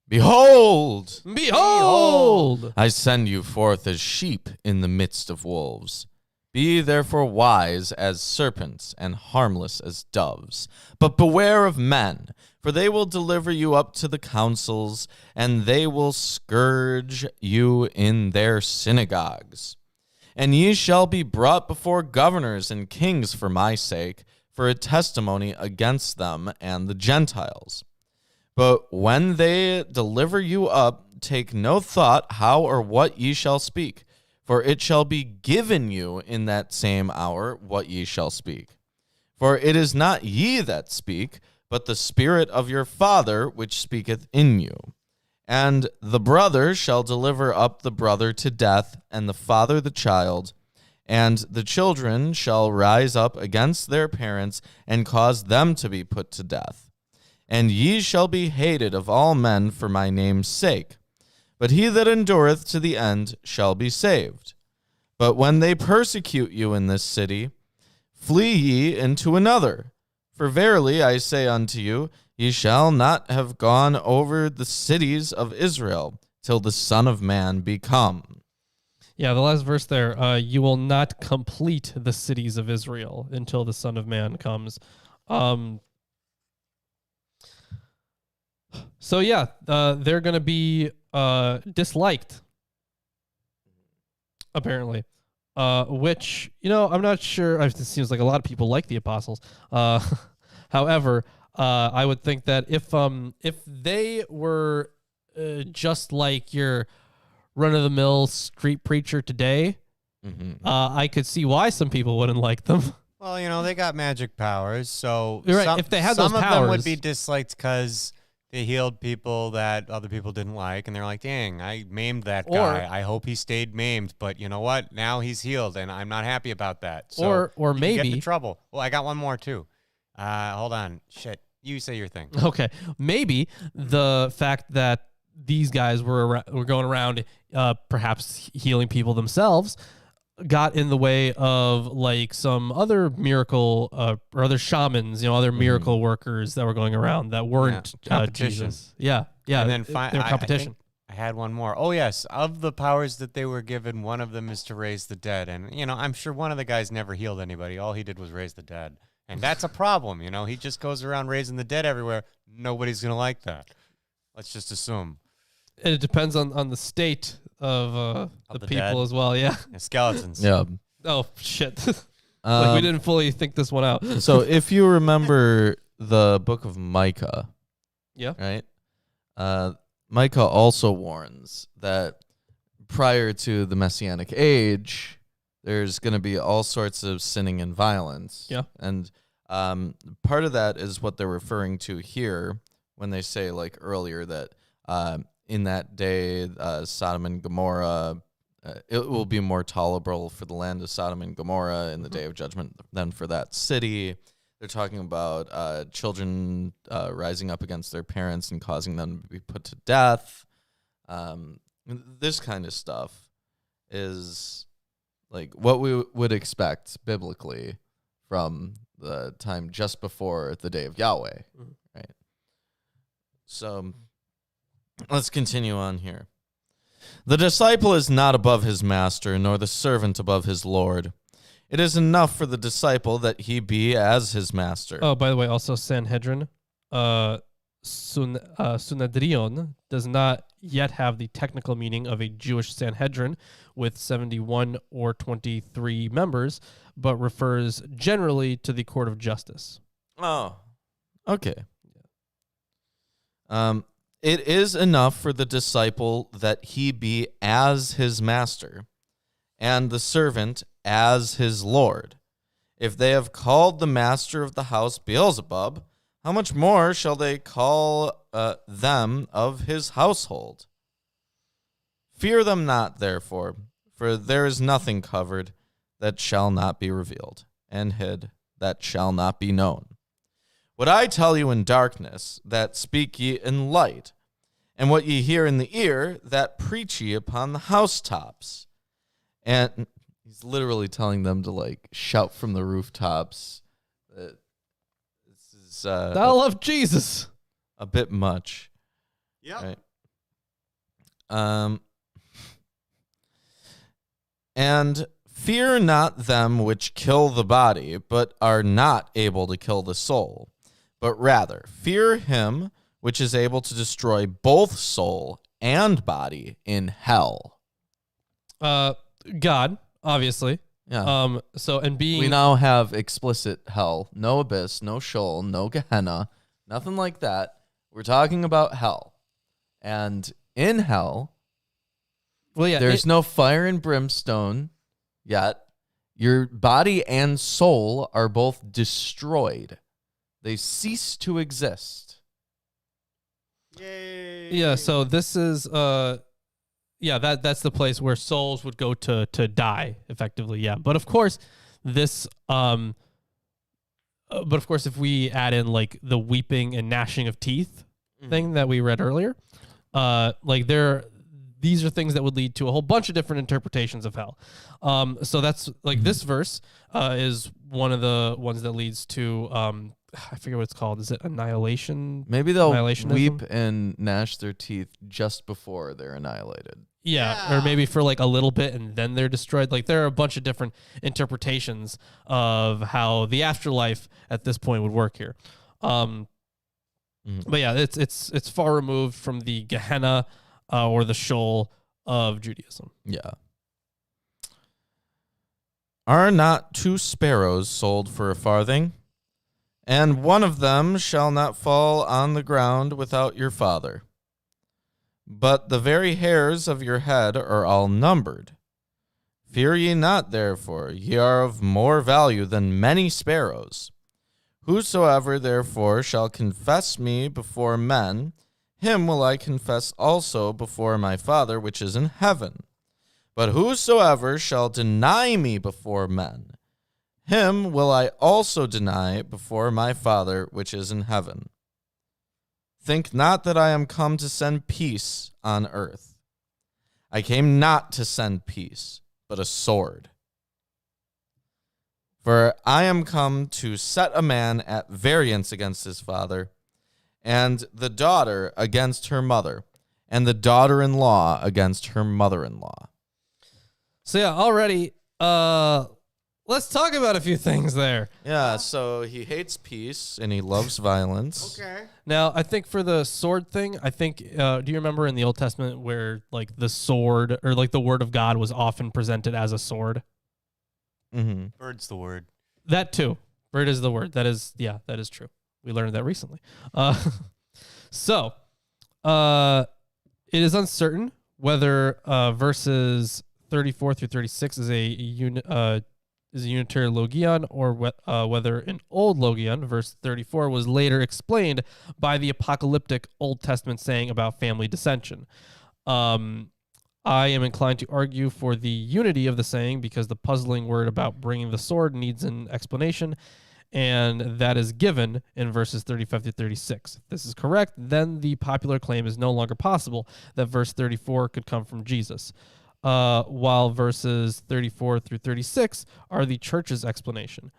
Behold! Behold! I send you forth as sheep in the midst of wolves. Be therefore wise as serpents and harmless as doves. But beware of men, for they will deliver you up to the councils, and they will scourge you in their synagogues. And ye shall be brought before governors and kings for my sake, for a testimony against them and the Gentiles. But when they deliver you up, take no thought how or what ye shall speak, for it shall be given you in that same hour what ye shall speak. For it is not ye that speak, but the Spirit of your Father which speaketh in you. And the brother shall deliver up the brother to death, and the father the child. And the children shall rise up against their parents, and cause them to be put to death. And ye shall be hated of all men for my name's sake. But he that endureth to the end shall be saved. But when they persecute you in this city, flee ye into another. For verily I say unto you, ye shall not have gone over the cities of Israel till the Son of Man be come. Yeah, the last verse there, you will not complete the cities of Israel until the Son of Man comes. So yeah, they're going to be disliked, apparently. Which, I'm not sure. It seems like a lot of people like the apostles. However, I would think that if they were just like your run-of-the-mill street preacher today, I could see why some people wouldn't like them. Well, they got magic powers, so You're right. If they had those some of powers, them would be disliked because they healed people that other people didn't like, and they're like, dang, I maimed that guy. I hope he stayed maimed, but you know what? Now he's healed, and I'm not happy about that. So or you maybe get into trouble. Well, I got one more, too. Hold on. Shit. You say your thing. Okay. Maybe the fact that these guys were going around perhaps healing people themselves got in the way of like some other miracle or other shamans, other miracle workers that were going around that weren't Jesus. Yeah. And then they were competition. I had one more. Oh, yes. Of the powers that they were given, one of them is to raise the dead. And, I'm sure one of the guys never healed anybody. All he did was raise the dead. And that's a problem, He just goes around raising the dead everywhere. Nobody's going to like that. Let's just assume. And it depends on the state of the people dead. as well, yeah. Skeletons. Yeah. Oh, shit. We didn't fully think this one out. So if you remember the book of Micah, yeah, right? Micah also warns that prior to the Messianic age, there's going to be all sorts of sinning and violence. Yeah. And part of that is what they're referring to here when they say, like earlier, that in that day, Sodom and Gomorrah, it will be more tolerable for the land of Sodom and Gomorrah in the day of judgment than for that city. They're talking about children rising up against their parents and causing them to be put to death, this kind of stuff. is like what we would expect biblically from the time just before the day of Yahweh, right? So let's continue on here. The disciple is not above his master, nor the servant above his Lord. It is enough for the disciple that he be as his master. Oh, by the way, also Sanhedrin, Synedrion does not yet have the technical meaning of a Jewish Sanhedrin with 71 or 23 members, but refers generally to the court of justice. Oh, okay. It is enough for the disciple that he be as his master, and the servant as his Lord. If they have called the master of the house Beelzebub, how much more shall they call them of his household? Fear them not, therefore, for there is nothing covered that shall not be revealed, and hid that shall not be known. What I tell you in darkness, that speak ye in light, and what ye hear in the ear, that preach ye upon the housetops. And he's literally telling them to like shout from the rooftops. This is Thou love Jesus. a bit much. Yeah. Right? And fear not them which kill the body, but are not able to kill the soul. But rather, fear him which is able to destroy both soul and body in hell. God, obviously. Yeah. So, and being... We now have explicit hell. No abyss, no Sheol, no Gehenna, nothing like that. We're talking about hell. And in hell, there's no fire and brimstone yet. Your body and soul are both destroyed. They cease to exist. Yay. Yeah, so this is that's the place where souls would go to die, effectively. Yeah. But of course, if we add in like the weeping and gnashing of teeth thing that we read earlier, these are things that would lead to a whole bunch of different interpretations of hell. So that's like this verse is one of the ones that leads to I forget what it's called. Is it annihilation? Maybe they'll Annihilationism? weep and gnash their teeth just before they're annihilated. Yeah, or maybe for like a little bit and then they're destroyed. Like there are a bunch of different interpretations of how the afterlife at this point would work here. But yeah, it's far removed from the Gehenna or the Sheol of Judaism. Yeah. Are not 2 sparrows sold for a farthing? And one of them shall not fall on the ground without your Father. But the very hairs of your head are all numbered. Fear ye not, therefore, ye are of more value than many sparrows. Whosoever, therefore, shall confess me before men, him will I confess also before my Father which is in heaven. But whosoever shall deny me before men, him will I also deny before my Father which is in heaven. Think not that I am come to send peace on earth. I came not to send peace, but a sword. For I am come to set a man at variance against his father, and the daughter against her mother, and the daughter-in-law against her mother-in-law. So yeah, already, let's talk about a few things there. Yeah, so he hates peace and he loves violence. Okay. Now, I think for the sword thing, I think, do you remember in the Old Testament where like the sword or like the word of God was often presented as a sword? Mm-hmm. Bird's the word. That too. Bird is the word. That is true. We learned that recently. So, it is uncertain whether verses 34 through 36 is a unitary logion, or whether an old logion, verse 34, was later explained by the apocalyptic Old Testament saying about family dissension. I am inclined to argue for the unity of the saying because the puzzling word about bringing the sword needs an explanation, and that is given in verses 35 to 36. If this is correct, then the popular claim is no longer possible that verse 34 could come from Jesus. while verses 34 through 36 are the church's explanation.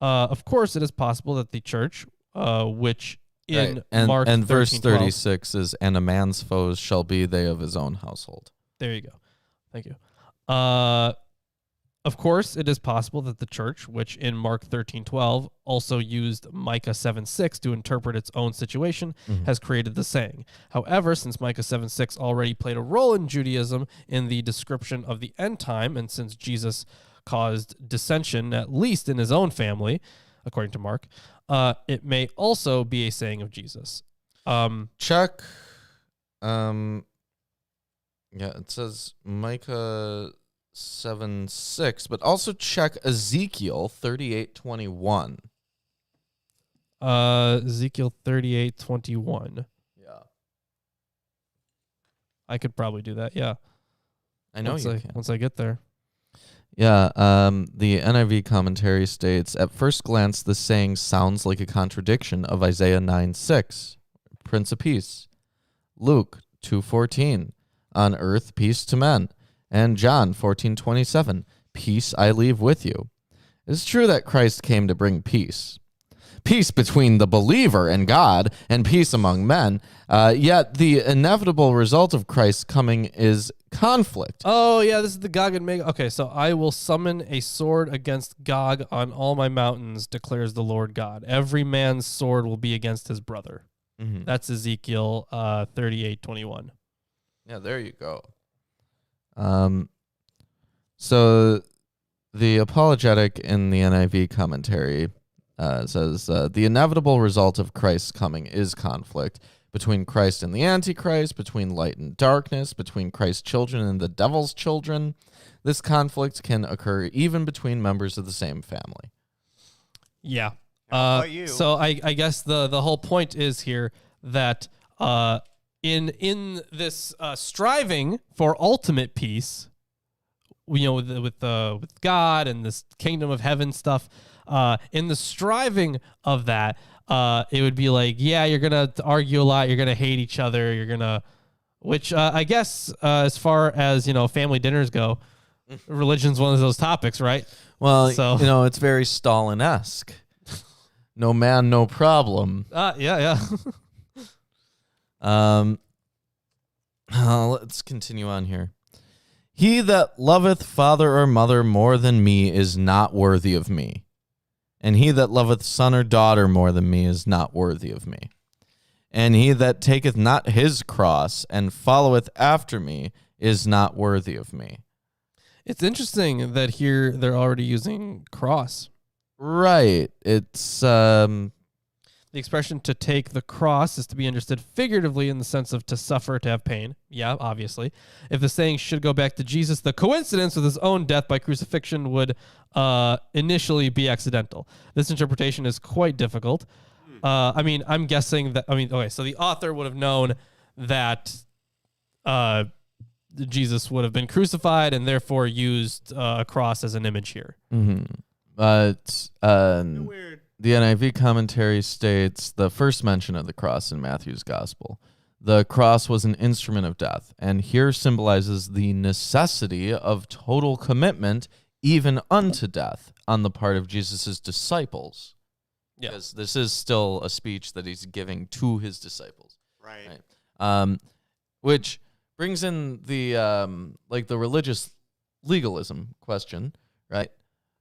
Of course, it is possible that the church, which in Mark and verse 13:12 36 is, and a man's foes shall be they of his own household. There you go. Thank you. Of course, it is possible that the church, which in Mark 13:12 also used Micah 7:6 to interpret its own situation, has created the saying. However, since Micah 7:6 already played a role in Judaism in the description of the end time, and since Jesus caused dissension, at least in his own family, according to Mark, it may also be a saying of Jesus. Check. Yeah, it says Micah 7:6, but also check Ezekiel 38:21. Ezekiel 38:21. Yeah, I could probably do that. Yeah, I know you can. Once I get there. Yeah, the NIV commentary states, at first glance, this saying sounds like a contradiction of Isaiah 9:6, Prince of Peace, Luke 2:14, on earth peace to men, and John 14:27, peace I leave with you. It's true that Christ came to bring peace. Peace between the believer and God, and peace among men. Yet the inevitable result of Christ's coming is conflict. Oh, yeah, this is the Gog and Magog. Okay, so I will summon a sword against Gog on all my mountains, declares the Lord God. Every man's sword will be against his brother. Mm-hmm. That's Ezekiel 38:21. Yeah, there you go. So the apologetic in the NIV commentary says, the inevitable result of Christ's coming is conflict between Christ and the Antichrist, between light and darkness, between Christ's children and the devil's children. This conflict can occur even between members of the same family. Yeah. How about you? So I guess the whole point is here that in this striving for ultimate peace, with God and this kingdom of heaven stuff, in the striving of that, it would be like, yeah, you're gonna argue a lot, you're gonna hate each other, you're gonna, which I guess as far as family dinners go, religion's one of those topics, right? Well, so it's very Stalin-esque. No man, no problem. Yeah. Let's continue on here. He that loveth father or mother more than me is not worthy of me. And he that loveth son or daughter more than me is not worthy of me. And he that taketh not his cross and followeth after me is not worthy of me. It's interesting that here they're already using cross. Right. It's the expression to take the cross is to be understood figuratively in the sense of to suffer, to have pain. Yeah, obviously. If the saying should go back to Jesus, the coincidence with his own death by crucifixion would initially be accidental. This interpretation is quite difficult. I'm guessing that, okay, so the author would have known that Jesus would have been crucified and therefore used a cross as an image here. Mm-hmm. But Weird. the NIV commentary states the first mention of the cross in Matthew's gospel. The cross was an instrument of death, and here symbolizes the necessity of total commitment even unto death on the part of Jesus' disciples. Yeah. Because this is still a speech that he's giving to his disciples. Right. Which brings in the the religious legalism question, right?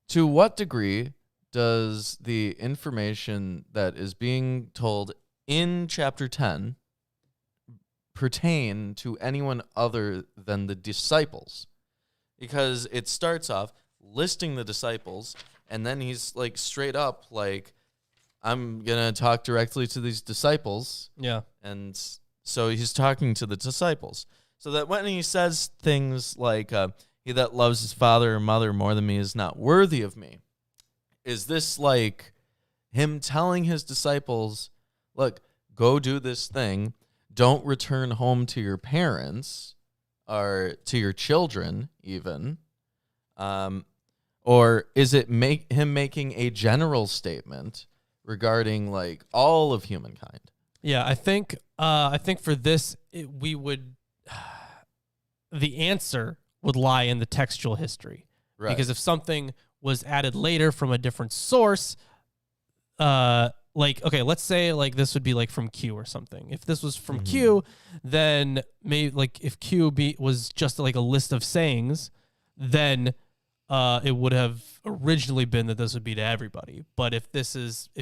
To what degree does the information that is being told in chapter 10 pertain to anyone other than the disciples? Because it starts off listing the disciples, and then he's like straight up like, I'm going to talk directly to these disciples. Yeah. And so he's talking to the disciples. So that when he says things like, he that loves his father or mother more than me is not worthy of me, is this like him telling his disciples, look, go do this thing. Don't return home to your parents or to your children even. Or is it him making a general statement regarding like all of humankind? Yeah, I think for this, the answer would lie in the textual history. Right. Because if something was added later from a different source, let's say like this would be like from Q or something. If this was from Q, then maybe like if was just like a list of sayings, then it would have originally been that this would be to everybody. But if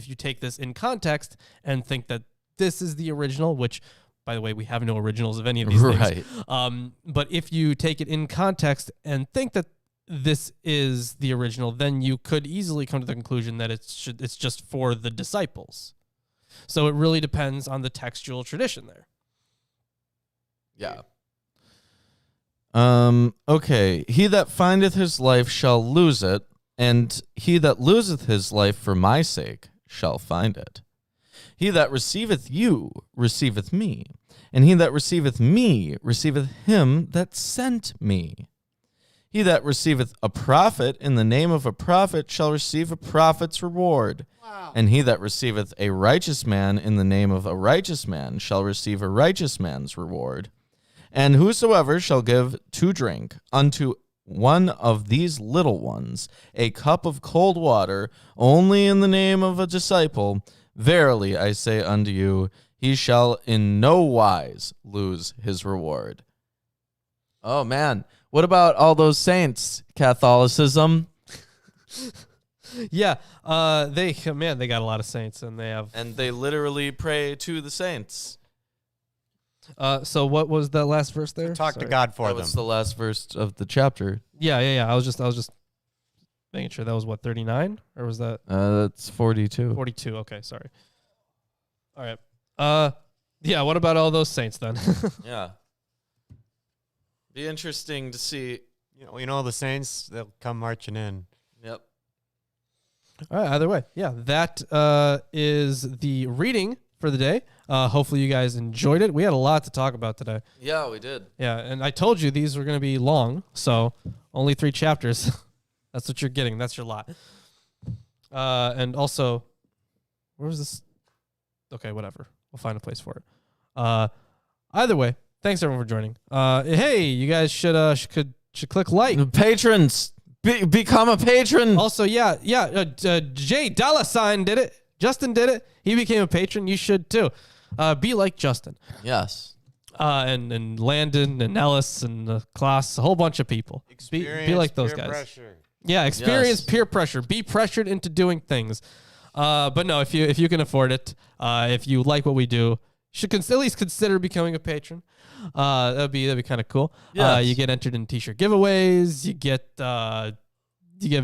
you take this in context and think that this is the original, which by the way, we have no originals of any of these things. But if you take it in context and think that this is the original, then you could easily come to the conclusion that it's just for the disciples. So it really depends on the textual tradition there. Yeah. Okay. He that findeth his life shall lose it, and he that loseth his life for my sake shall find it. He that receiveth you receiveth me, and he that receiveth me receiveth him that sent me. He that receiveth a prophet in the name of a prophet shall receive a prophet's reward. Wow. And he that receiveth a righteous man in the name of a righteous man shall receive a righteous man's reward. And whosoever shall give to drink unto one of these little ones a cup of cold water only in the name of a disciple, verily I say unto you, he shall in no wise lose his reward. Oh, man. What about all those saints, Catholicism? Yeah, they got a lot of saints, and they literally pray to the saints. So what was that last verse there? Talk to God for them. That was the last verse of the chapter. Yeah. I was just making sure that was what, 39, or was that? That's 42. 42. Okay, sorry. All right. Yeah. What about all those saints then? Yeah. Be interesting to see. You know the saints, they'll come marching in. Yep. All right, either way. Yeah, that is the reading for the day. Hopefully you guys enjoyed it. We had a lot to talk about today. Yeah, we did. Yeah, and I told you these were going to be long, so only 3 chapters. That's what you're getting. That's your lot. And also, where was this? Okay, whatever. We'll find a place for it. Either way, thanks everyone for joining. Hey, you guys should click like. Patrons, become a patron. Also, Jay $sign did it. Justin did it. He became a patron. You should too. Be like Justin. Yes. And Landon and Ellis and Klaus, a whole bunch of people. Be like those guys. Pressure. Yeah, experience peer pressure. Be pressured into doing things. But no, if you can afford it, if you like what we do, should at least consider becoming a patron. That'd be kind of cool. Yes. You get entered in t-shirt giveaways. You get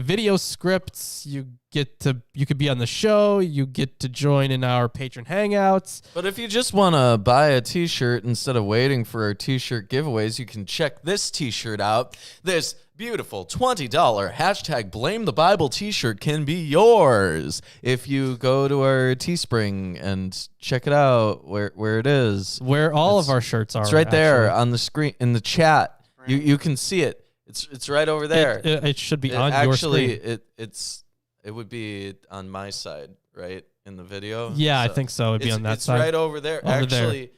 video scripts. You could be on the show. You get to join in our patron hangouts. But if you just want to buy a t-shirt instead of waiting for our t-shirt giveaways, you can check this t-shirt out. This beautiful $20 #BlameTheBible t-shirt can be yours if you go to our Teespring and check it out where it is. Where all of our shirts are. It's right there on the screen in the chat. You can see it. It's right over there. It should be on your screen. It would be on my side, right, in the video. Yeah, I think so. It'd be on that side. It's right over there. Over Actually,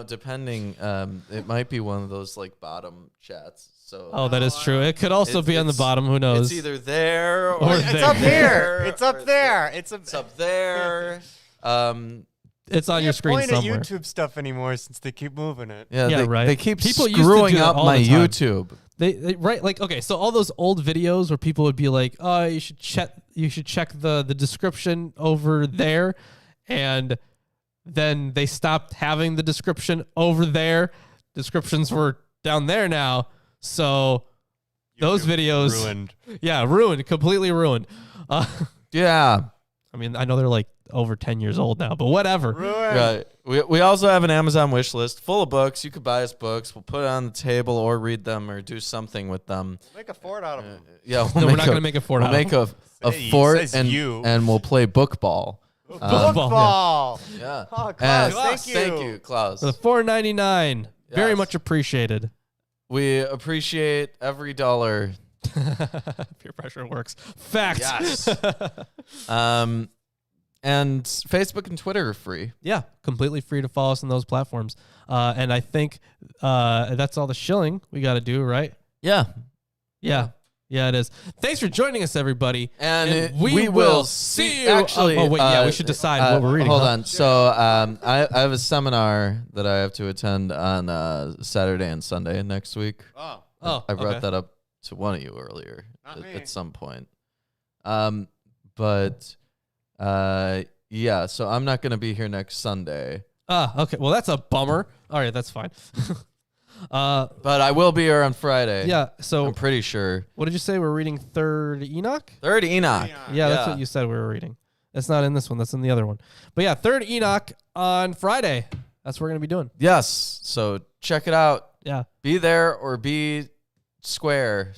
depending, it might be one of those like bottom chats. So. That is true. It could also be on the bottom. Who knows? It's either there or it's there. up here. It's up there. It's up there. It's on your screen somewhere. Can't point at YouTube stuff anymore since they keep moving it. Yeah, right. They keep People used to screwing do that up all my the time. YouTube. They right, like, okay, so all those old videos where people would be like, "Oh, you should check the description over there," and then they stopped having the description over there. Descriptions were down there now, so those videos ruined, completely ruined. Yeah, I mean, I know they're like over 10 years old now, but whatever. Right. We also have an Amazon wish list full of books. You could buy us books. We'll put it on the table or read them or do something with them. Make a fort out of them. Yeah, we're not going to make a fort out of them. We'll make a fort and we'll play book ball. Football. Yeah. Oh, Klaus, Thank you, Klaus. The $4.99. Very much appreciated. We appreciate every dollar. Peer pressure works. Fact. Yes. And Facebook and Twitter are free. Yeah, completely free to follow us on those platforms. And I think that's all the shilling we got to do, right? Yeah. Yeah. Yeah, it is. Thanks for joining us, everybody. And we will see you. Actually, oh, wait, yeah, we should decide what we're reading. Hold huh? on. So I have a seminar that I have to attend on Saturday and Sunday next week. Oh, I brought okay. that up to one of you earlier Not me. at some point. But yeah, so I'm not going to be here next Sunday. Okay. Well, that's a bummer. All right, that's fine. But I will be here on Friday. Yeah, so I'm pretty sure. what did you say? We're reading Third Enoch? Third Enoch. Yeah, that's what you said we were reading. That's not in this one. That's in the other one. But yeah, Third Enoch on Friday. That's what we're going to be doing. Yes. So check it out. Yeah. Be there or be square.